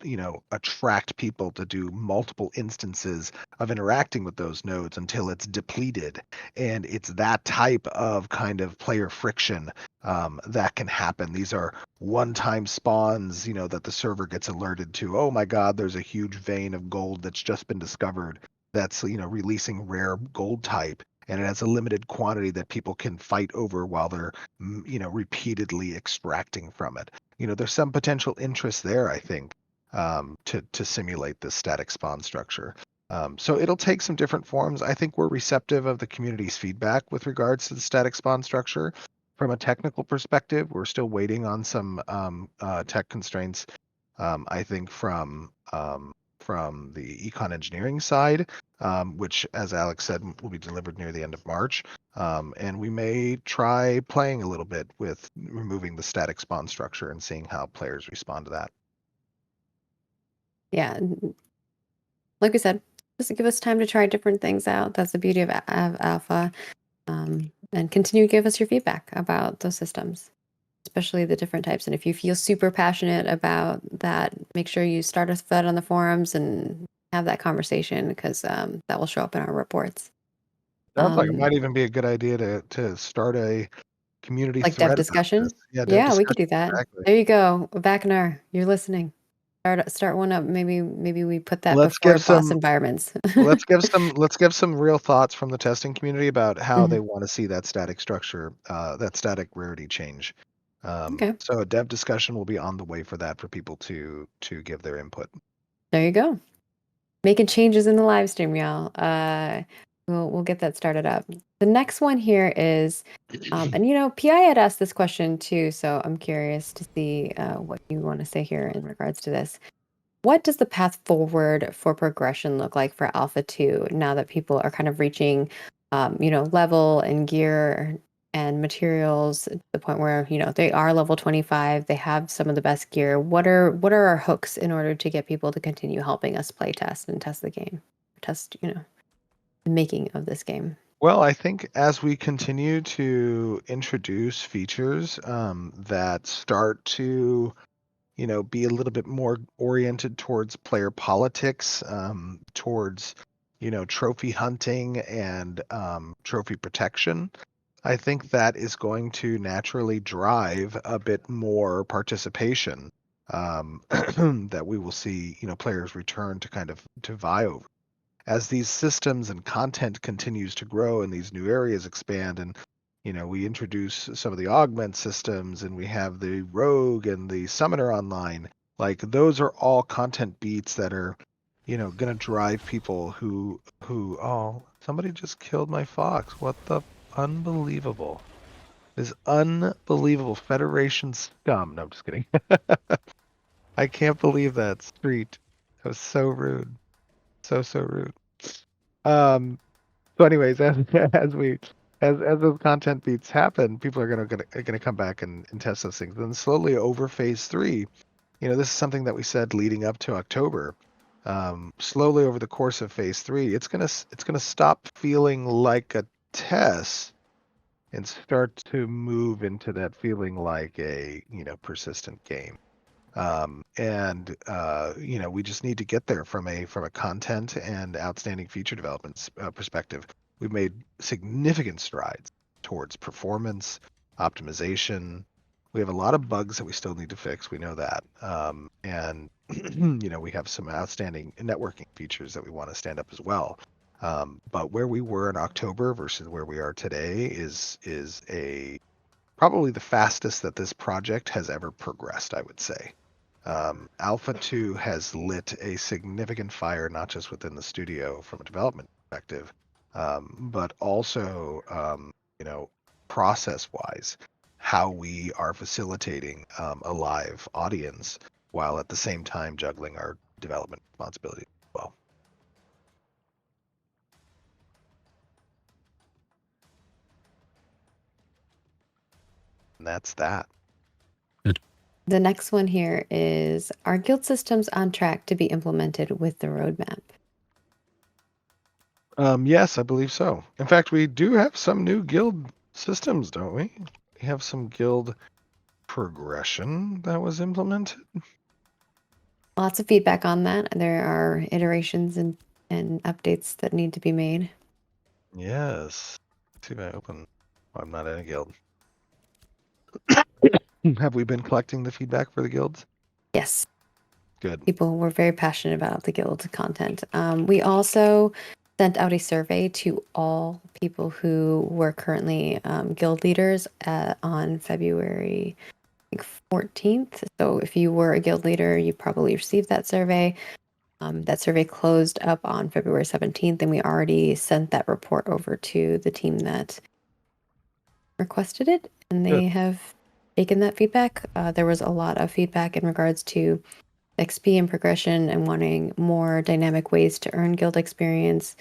attract people to do multiple instances of interacting with those nodes until it's depleted, and it's that type of kind of player friction that can happen. These are one-time spawns that the server gets alerted to. Oh my god, there's a huge vein of gold that's just been discovered that's releasing rare gold type, and it has a limited quantity that people can fight over while they're repeatedly extracting from it. There's some potential interest there, I think, to simulate this static spawn structure. So it'll take some different forms. I think we're receptive of the community's feedback with regards to the static spawn structure. From a technical perspective, we're still waiting on some tech constraints. I think from from the econ engineering side, which, as Alex said, will be delivered near the end of March. And we may try playing a little bit with removing the static spawn structure and seeing how players respond to that. Yeah, like we said, just give us time to try different things out. That's the beauty of alpha. And continue to give us your feedback about those systems, especially the different types. And if you feel super passionate about that, make sure you start a thread on the forums and have that conversation, because that will show up in our reports. Sounds like it might even be a good idea to start a community Like thread dev about discussion? this. Yeah, dev Yeah, we could discussion. do that. Exactly. There you go. Wagner, you're listening. Start one up. Maybe we put that Let's before give boss some environments. let's give some real thoughts from the testing community about how Mhm. they want to see that static structure, that static rarity change. Okay. So a dev discussion will be on the way for that, for people to give their input. There you go. Making changes in the live stream, y'all. We'll get that started up. The next one here is, and PI had asked this question too, so I'm curious to see what you want to say here in regards to this. What does the path forward for progression look like for Alpha 2 now that people are kind of reaching, level and gear and materials to the point where, they are level 25, they have some of the best gear. What are our hooks in order to get people to continue helping us play test and test the game? Test, the making of this game. Well, I think as we continue to introduce features that start to be a little bit more oriented towards player politics, towards, trophy hunting and trophy protection. I think that is going to naturally drive a bit more participation, that we will see, players return to kind of to vie over. As these systems and content continues to grow and these new areas expand, and we introduce some of the augment systems, and we have the rogue and the summoner online, like those are all content beats that are going to drive people who oh, somebody just killed my fox. What the unbelievable. This unbelievable Federation scum. No, I'm just kidding. I can't believe that street. That was so rude. So rude. So anyways, as those content beats happen, people are gonna come back and test those things. Then slowly over phase 3, this is something that we said leading up to October. Slowly over the course of phase 3, it's gonna stop feeling like a test and start to move into that feeling like a persistent game. We just need to get there from a content and outstanding feature development perspective. We've made significant strides towards performance optimization. We have a lot of bugs that we still need to fix. We know that, and we have some outstanding networking features that we want to stand up as well. But where we were in October versus where we are today is probably the fastest that this project has ever progressed, I would say. Alpha 2 has lit a significant fire, not just within the studio from a development perspective, but also, process-wise, how we are facilitating a live audience while at the same time juggling our development responsibilities as well. And that's that. The next one here is, are guild systems on track to be implemented with the roadmap? Yes, I believe so. In fact, we do have some new guild systems, don't we? We have some guild progression that was implemented. Lots of feedback on that. There are iterations and updates that need to be made. Yes. Let's see if I open. Oh, I'm not in a guild. Have we been collecting the feedback for the guilds? Yes. Good. People were very passionate about the guild content. We also sent out a survey to all people who were currently guild leaders on February 14th. So if you were a guild leader, you probably received that survey. That survey closed up on February 17th, and we already sent that report over to the team that requested it, and they have taken that feedback. There was a lot of feedback in regards to XP and progression and wanting more dynamic ways to earn guild experience,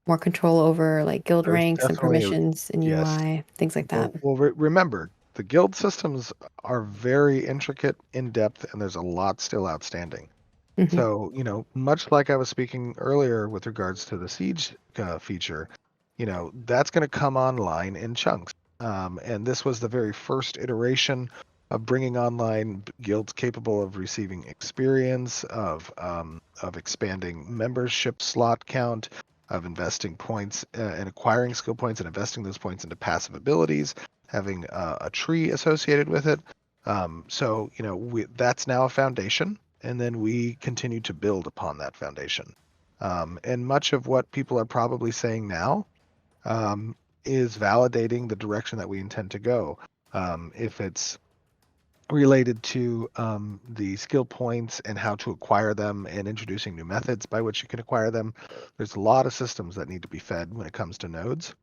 more control over like guild There's ranks and definitely permissions and yes. UI, things like that. Well, remember, the guild systems are very intricate, in depth, and there's a lot still outstanding. Mhm. So, much like I was speaking earlier with regards to the Siege feature, that's going to come online in chunks. And this was the very first iteration of bringing online guilds capable of receiving experience, of expanding membership slot count, of investing points and acquiring skill points and investing those points into passive abilities, having a tree associated with it. So, that's now a foundation, and then we continue to build upon that foundation. And much of what people are probably saying now is validating the direction that we intend to go. If it's related to the skill points and how to acquire them and introducing new methods by which you can acquire them, there's a lot of systems that need to be fed when it comes to nodes,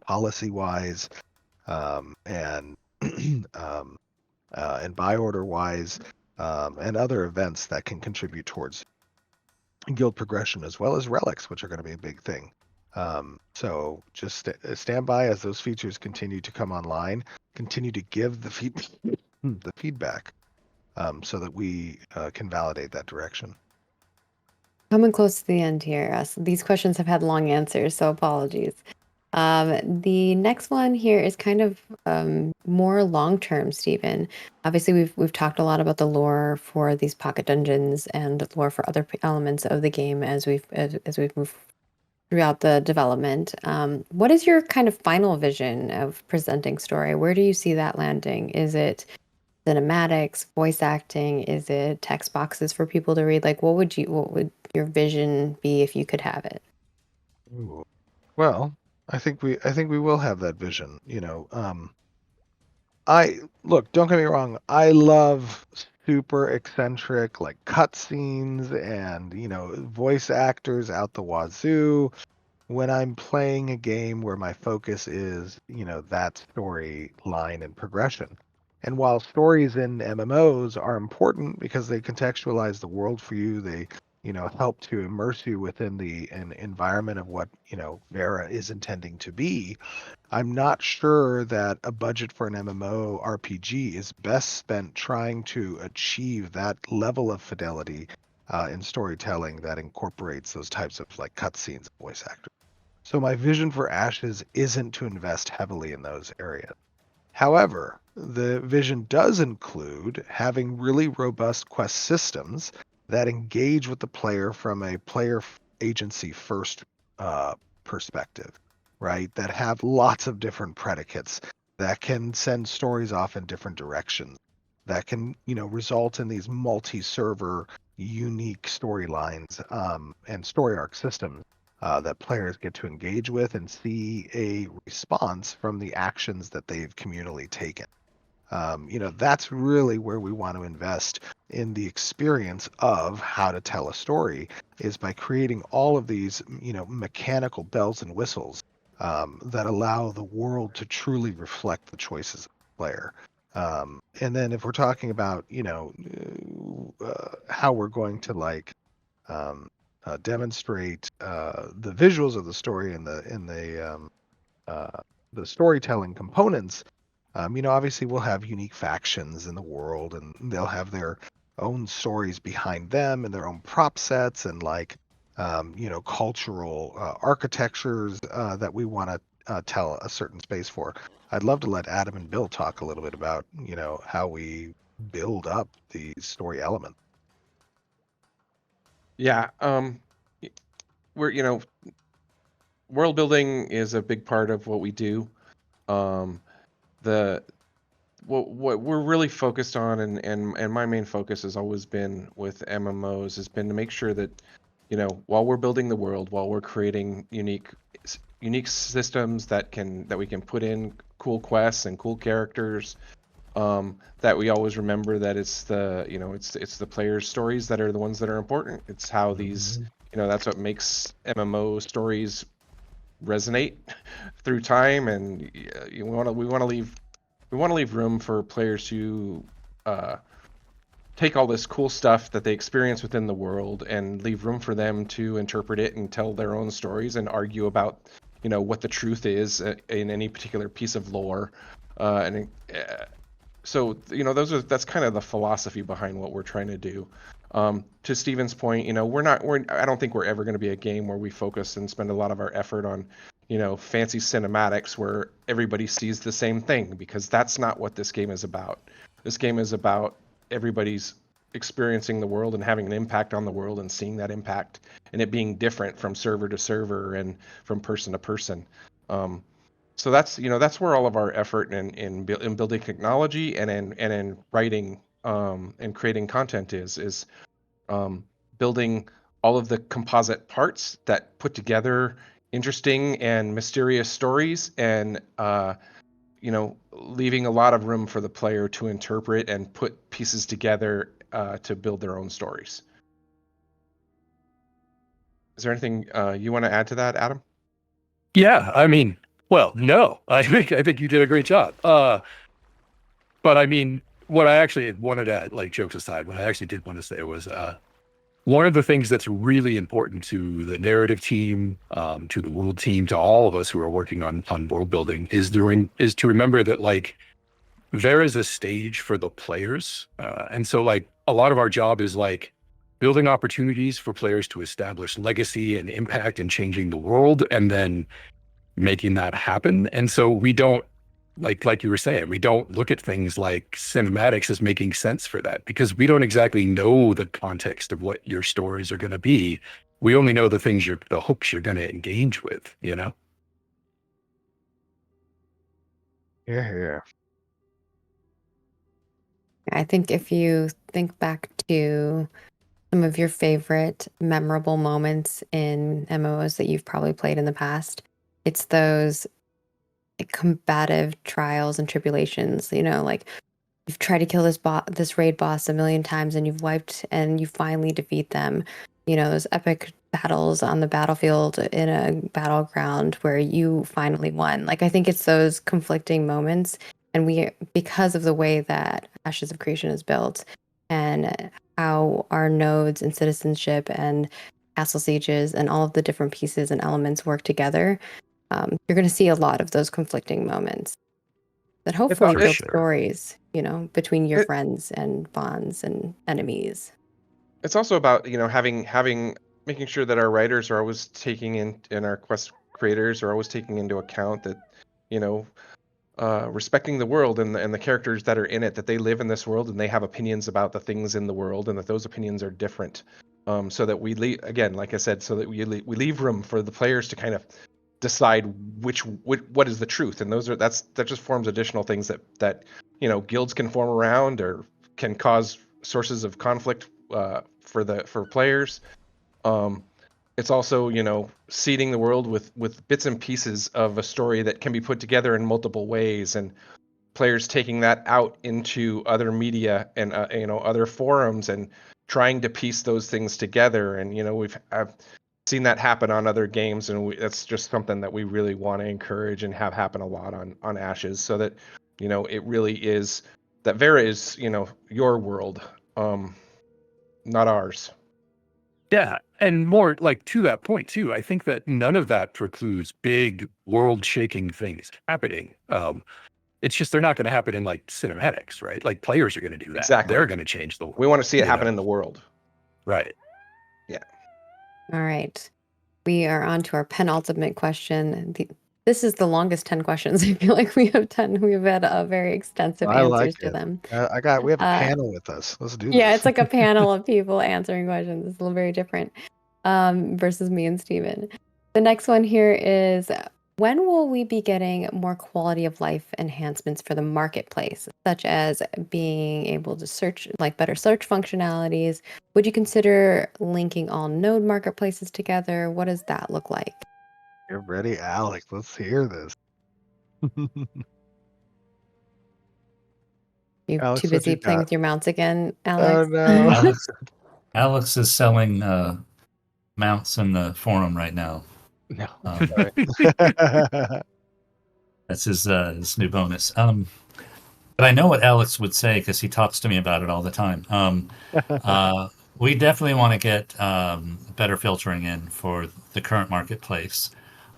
policy-wise, and and buy order wise, and other events that can contribute towards guild progression, as well as relics, which are going to be a big thing. So just stand by as those features continue to come online, continue to give the feedback, so that we can validate that direction. Coming close to the end here. These questions have had long answers, so apologies. The next one here is kind of more long-term, Stephen. Obviously, we've talked a lot about the lore for these pocket dungeons and lore for other elements of the game as we've moved throughout the development. What is your kind of final vision of presenting story? Where do you see that landing? Is it cinematics, voice acting? Is it text boxes for people to read? Like, what would your vision be if you could have it? Ooh. Well, I think we will have that vision. I look, don't get me wrong, I love super eccentric like cutscenes and voice actors out the wazoo when I'm playing a game where my focus is, that story line and progression. And while stories in MMOs are important because they contextualize the world for you, they, help to immerse you within the environment of what, Vera is intending to be. I'm not sure that a budget for an MMO RPG is best spent trying to achieve that level of fidelity in storytelling that incorporates those types of like cutscenes and voice actors. So my vision for Ashes isn't to invest heavily in those areas. However, the vision does include having really robust quest systems that engage with the player from a player agency first perspective, right? That have lots of different predicates that can send stories off in different directions, that can, result in these multi-server unique storylines and story arc systems that players get to engage with and see a response from the actions that they've communally taken. That's really where we want to invest in the experience of how to tell a story, is by creating all of these, mechanical bells and whistles that allow the world to truly reflect the choices of the player. And then if we're talking about, how we're going to like demonstrate the visuals of the story and the storytelling components, obviously we'll have unique factions in the world, and they'll have their own stories behind them and their own prop sets and like, cultural architectures that we want to tell a certain space for. I'd love to let Adam and Bill talk a little bit about, how we build up the story element. Yeah, we're world building is a big part of what we do. The what we're really focused on, and my main focus has always been with MMOs, has been to make sure that while we're building the world, while we're creating unique systems that we can put in cool quests and cool characters, that we always remember that it's the it's the players' stories that are the ones that are important. It's how these that's what makes MMO stories resonate through time, and we want to leave room for players to take all this cool stuff that they experience within the world and leave room for them to interpret it and tell their own stories and argue about, what the truth is in any particular piece of lore. So that's kind of the philosophy behind what we're trying to do. To Steven's point, I don't think we're ever going to be a game where we focus and spend a lot of our effort on, fancy cinematics where everybody sees the same thing, because that's not what this game is about. This game is about everybody's experiencing the world and having an impact on the world and seeing that impact and it being different from server to server and from person to person. So that's where all of our effort in building technology and in writing and creating content is building all of the composite parts that put together interesting and mysterious stories, and leaving a lot of room for the player to interpret and put pieces together to build their own stories. Is there anything you want to add to that, Adam? Yeah, I mean, well, no, I think you did a great job. But I mean, what I actually wanted to, like, jokes aside, what I actually did want to say was, one of the things that's really important to the narrative team, to the world team, to all of us who are working on world building is to remember that, like, there is a stage for the players. And so, like, a lot of our job is, like, building opportunities for players to establish legacy and impact in changing the world, and then making that happen. And so we don't, like you were saying, we don't look at things like cinematics as making sense for that, because we don't exactly know the context of what your stories are going to be. We only know the hooks you're going to engage with, Yeah. I think if you think back to some of your favorite memorable moments in MMOs that you've probably played in the past, it's those combative trials and tribulations. Like, you've tried to kill this raid boss a million times and you've wiped and you finally defeat them. Those epic battles on the battlefield in a battleground where you finally won. Like, I think it's those conflicting moments, and because of the way that Ashes of Creation is built and how our nodes and citizenship and castle sieges and all of the different pieces and elements work together, you're going to see a lot of those conflicting moments that hopefully for build sure. stories, between your friends and bonds and enemies. It's also about having making sure that our writers are always taking in our quest creators are always taking into account that respecting the world and the characters that are in it, that they live in this world and they have opinions about the things in the world, and that those opinions are different, so that we leave, again, like I said, so that we leave room for the players to kind of decide what is the truth. And that just forms additional things that guilds can form around or can cause sources of conflict for players. It's also seeding the world with bits and pieces of a story that can be put together in multiple ways, and players taking that out into other media and other forums and trying to piece those things together. And I've seen that happen on other games, and that's just something that we really want to encourage and have happen a lot on Ashes, so that it really is that Vera is your world, not ours. Yeah, and more like to that point too, I think that none of that precludes big world-shaking things happening. It's just they're not going to happen in, like, cinematics, right? Like, players are going to do that. Exactly. They're going to change the world. We want to see it happen in the world. Right. Yeah. All right. We are on to our penultimate question. This is the longest 10 questions I feel like we have done. We've had a very extensive I answers like to it. them. We have a panel with us. Let's do this. Yeah, it's like a panel of people answering questions. It's a little very different versus me and Steven. The next one here is, when will we be getting more quality of life enhancements for the marketplace, such as being able to search, like better search functionalities? Would you consider linking all node marketplaces together? What does that look like? Get ready, Alex. Let's hear this. You Alex, too what busy you playing got? with your mounts again, Oh Alex? no. Alex is selling mounts in the forum right now. No. That's his new bonus. But I know what Alex would say because he talks to me about it all the time. We definitely want to get better filtering in for the current marketplace.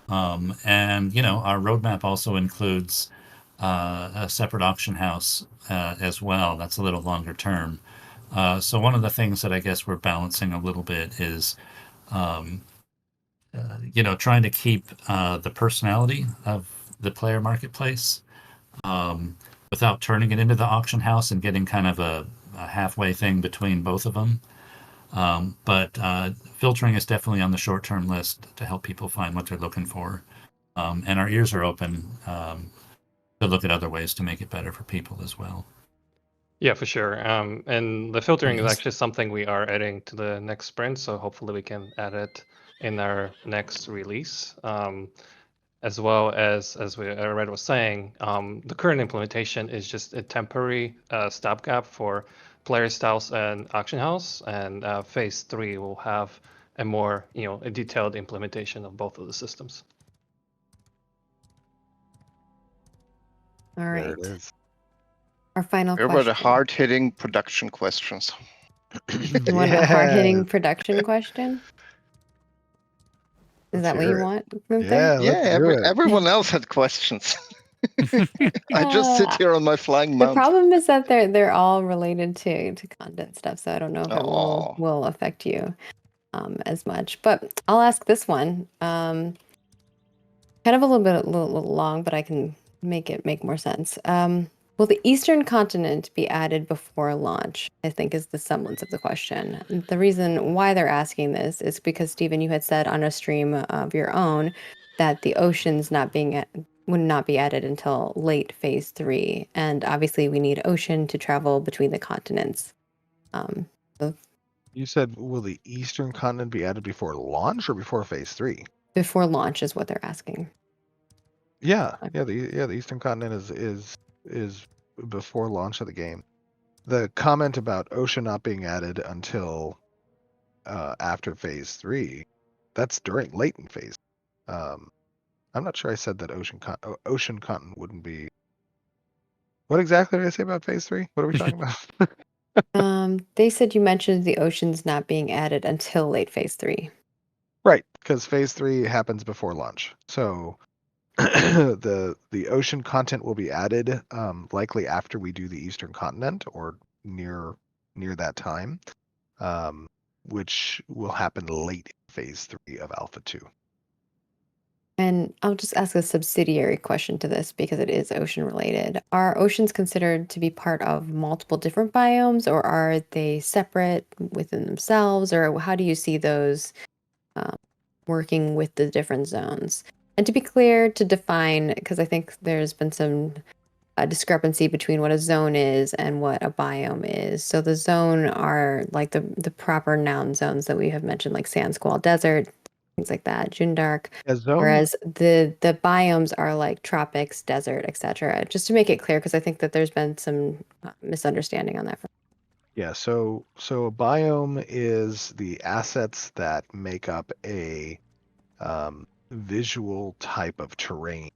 And, our roadmap also includes a separate auction house as well. That's a little longer term. So one of the things that I guess we're balancing a little bit is, trying to keep the personality of the player marketplace without turning it into the auction house and getting kind of a halfway thing between both of them. But filtering is definitely on the short-term list to help people find what they're looking for. And our ears are open to look at other ways to make it better for people as well. Yeah, for sure. And the filtering is Yes. actually something we are adding to the next sprint, so hopefully we can add it in our next release. As well as Red was saying, the current implementation is just a temporary stopgap for player styles and auction house, and phase 3 will have a more a detailed implementation of both of the systems. All There right. it is. Our final Here were the question. hard-hitting production questions. You want a hard-hitting production question? Is Let's that what hear you it. want, Gunther? Yeah, Yeah, let's do it. everyone else had questions. I just sit Uh, here on my flying The mount. problem is that they're all related to content stuff, so I don't know if it Oh. will affect you as much. But I'll ask this one. Kind of a little long, but I can make it make more sense. Will the Eastern continent be added before launch? I think is the semblance of the question. And the reason why they're asking this is because Stephen, you had said on a stream of your own that the oceans would not be added until late phase 3, and obviously we need ocean to travel between the continents. So You said, will the Eastern continent be added before launch or before phase 3? before launch is what they're asking. Yeah, the Eastern continent is before launch of the game. The comment about ocean not being added until after phase 3, that's during latent phase. I'm not sure I said that ocean continent wouldn't be. What exactly did I say about phase 3? What are we talking about? They said you mentioned the oceans not being added until late phase 3. Right, because phase 3 happens before launch. So the ocean content will be added likely after we do the Eastern continent or near that time, which will happen late in phase 3 of Alpha 2. And I'll just ask a subsidiary question to this because it is ocean related. Are oceans considered to be part of multiple different biomes, or are they separate within themselves, or how do you see those working with the different zones? And to be clear, to define, because I think there's been some discrepancy between what a zone is and what a biome is. So the zone are like the proper noun zones that we have mentioned, like Sand Squall Desert, things like that, Jundark. A zone, Whereas the biomes are like tropics, desert, etc. Just to make it clear, because I think that there's been some misunderstanding on that front. yeah. So a biome is the assets that make up a visual type of terrain.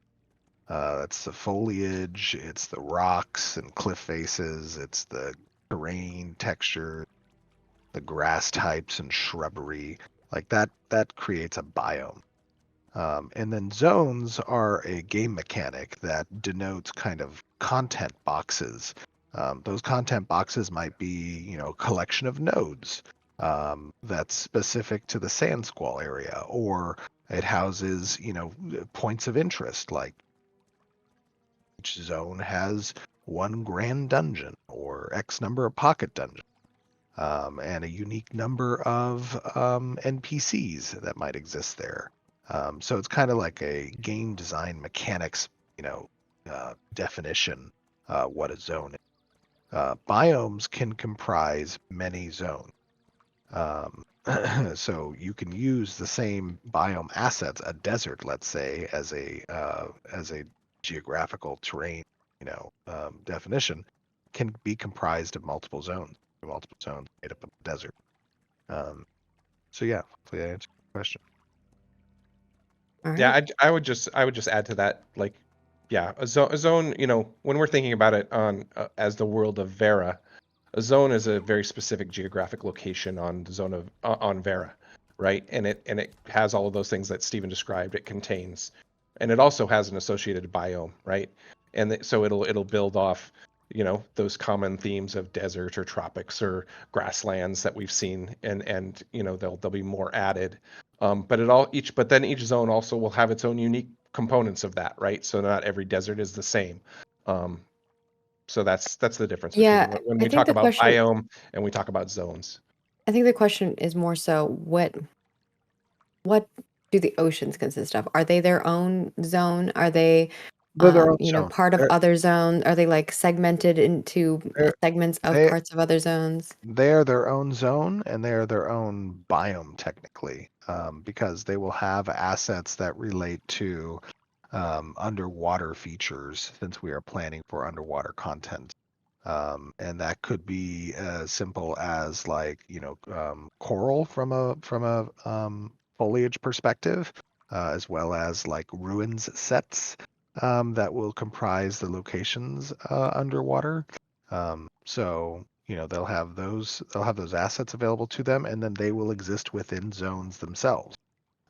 It's the foliage, it's the rocks and cliff faces, it's the terrain texture, the grass types and shrubbery. Like that creates a biome. And then zones are a game mechanic that denotes kind of content boxes. Those content boxes might be, a collection of nodes that's specific to the Sand Squall area, or it houses, points of interest, like each zone has one grand dungeon or X number of pocket dungeons, and a unique number of NPCs that might exist there. So it's kind of like a game design mechanics, definition, what a zone is. Biomes can comprise many zones. So you can use the same biome assets, a desert, let's say, as a geographical terrain, definition, can be comprised of multiple zones made up of a desert. So yeah, hopefully I answered your question. All right. Yeah, I would just add to that, like, Yeah, a zone, when we're thinking about it on as the world of Vera, a zone is a very specific geographic location on the zone of on Vera, right? And it has all of those things that Stephen described. It contains, and it also has an associated biome, right? And so it'll build off, those common themes of desert or tropics or grasslands that we've seen, and there'll be more added. But then each zone also will have its own unique components of that, right? So not every desert is the same. Um, so that's the difference between Yeah, when I we think talk the about question biome and we talk about zones. I think the question is more so what do the oceans consist of? Are they their own zone? Are they They're their own zone. part of other zones? Are they like segmented into They're, segments of they parts of other zones? they are their own zone and they are their own biome technically, because they will have assets that relate to underwater features since we are planning for underwater content. And that could be as simple as like, coral from a foliage perspective, as well as like ruins sets that will comprise the locations underwater. So they'll have those assets available to them, and then they will exist within zones themselves.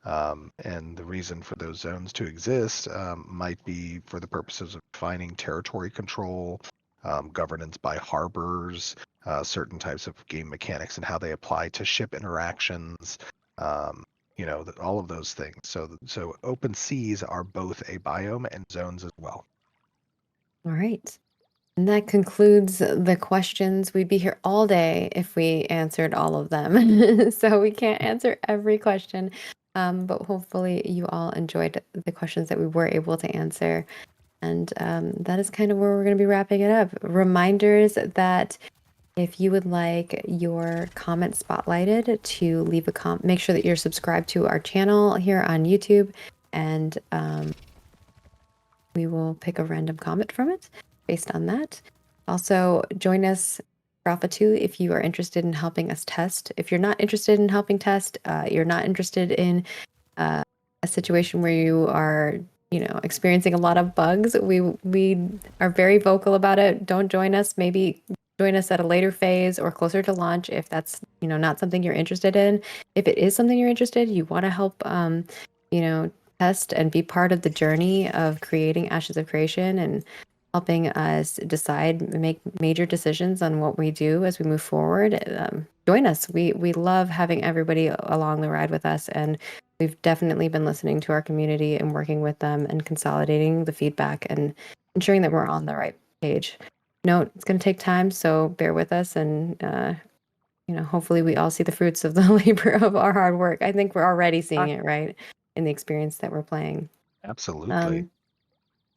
And the reason for those zones to exist might be for the purposes of defining territory control, governance by harbors, certain types of game mechanics and how they apply to ship interactions, all of those things. So open seas are both a biome and zones as well. All right. And that concludes the questions. We'd be here all day if we answered all of them. So we can't answer every question. But hopefully you all enjoyed the questions that we were able to answer. And that is kind of where we're going to be wrapping it up. Reminders that if you would like your comment spotlighted, to leave a comment, make sure that you're subscribed to our channel here on YouTube, and we will pick a random comment from it based on that. Also, join us for Alpha 2 if you are interested in helping us test. If you're not interested in helping test, you're not interested in a situation where you are, experiencing a lot of bugs, we are very vocal about it. Don't join us. Maybe join us at a later phase or closer to launch if that's, not something you're interested in. If it is something you're interested, you want to help, test and be part of the journey of creating Ashes of Creation and helping us make major decisions on what we do as we move forward. Join us. We love having everybody along the ride with us, and we've definitely been listening to our community and working with them and consolidating the feedback and ensuring that we're on the right page. It's going to take time, so bear with us, and hopefully we all see the fruits of the labor of our hard work. I think we're already seeing it, right, in the experience that we're playing. Absolutely.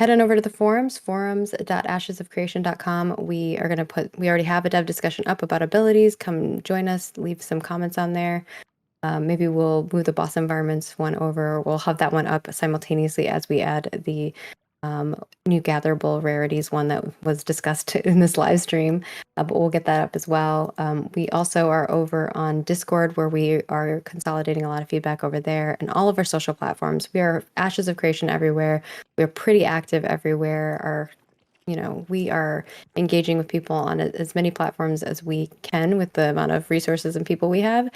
Head on over to the forums.ashesofcreation.com. We already have a dev discussion up about abilities. Come join us, leave some comments on there. Maybe we'll move the boss environments one over. We'll have that one up simultaneously as we add the new gatherable rarities one that was discussed in this live stream, but we'll get that up as well. We also are over on Discord, where we are consolidating a lot of feedback over there, and all of our social platforms. We are Ashes of Creation everywhere. We're pretty active everywhere. We are engaging with people on as many platforms as we can with the amount of resources and people we have.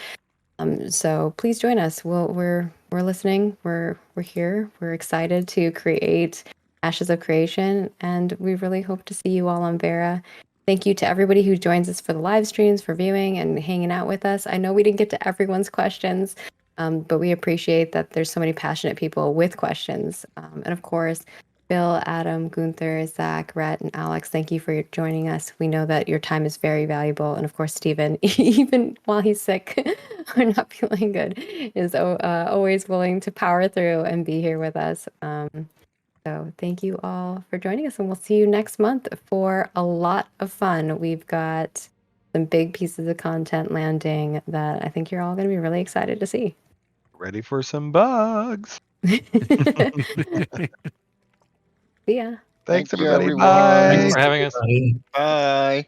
So please join us. We're listening. We're here. We're excited to create Ashes of Creation, and we really hope to see you all on Vera. Thank you to everybody who joins us for the live streams, for viewing and hanging out with us. I know we didn't get to everyone's questions, but we appreciate that there's so many passionate people with questions. And of course, Bill, Adam, Gunther, Zach, Rhett, and Alex, thank you for joining us. We know that your time is very valuable. And of course, Stephen, even while he's sick or not feeling good, is always willing to power through and be here with us. So thank you all for joining us, and we'll see you next month for a lot of fun. We've got some big pieces of content landing that I think you're all going to be really excited to see. Ready for some bugs. See ya. Thanks, Thank you, everybody. everyone. Bye. Thanks for having us. Bye.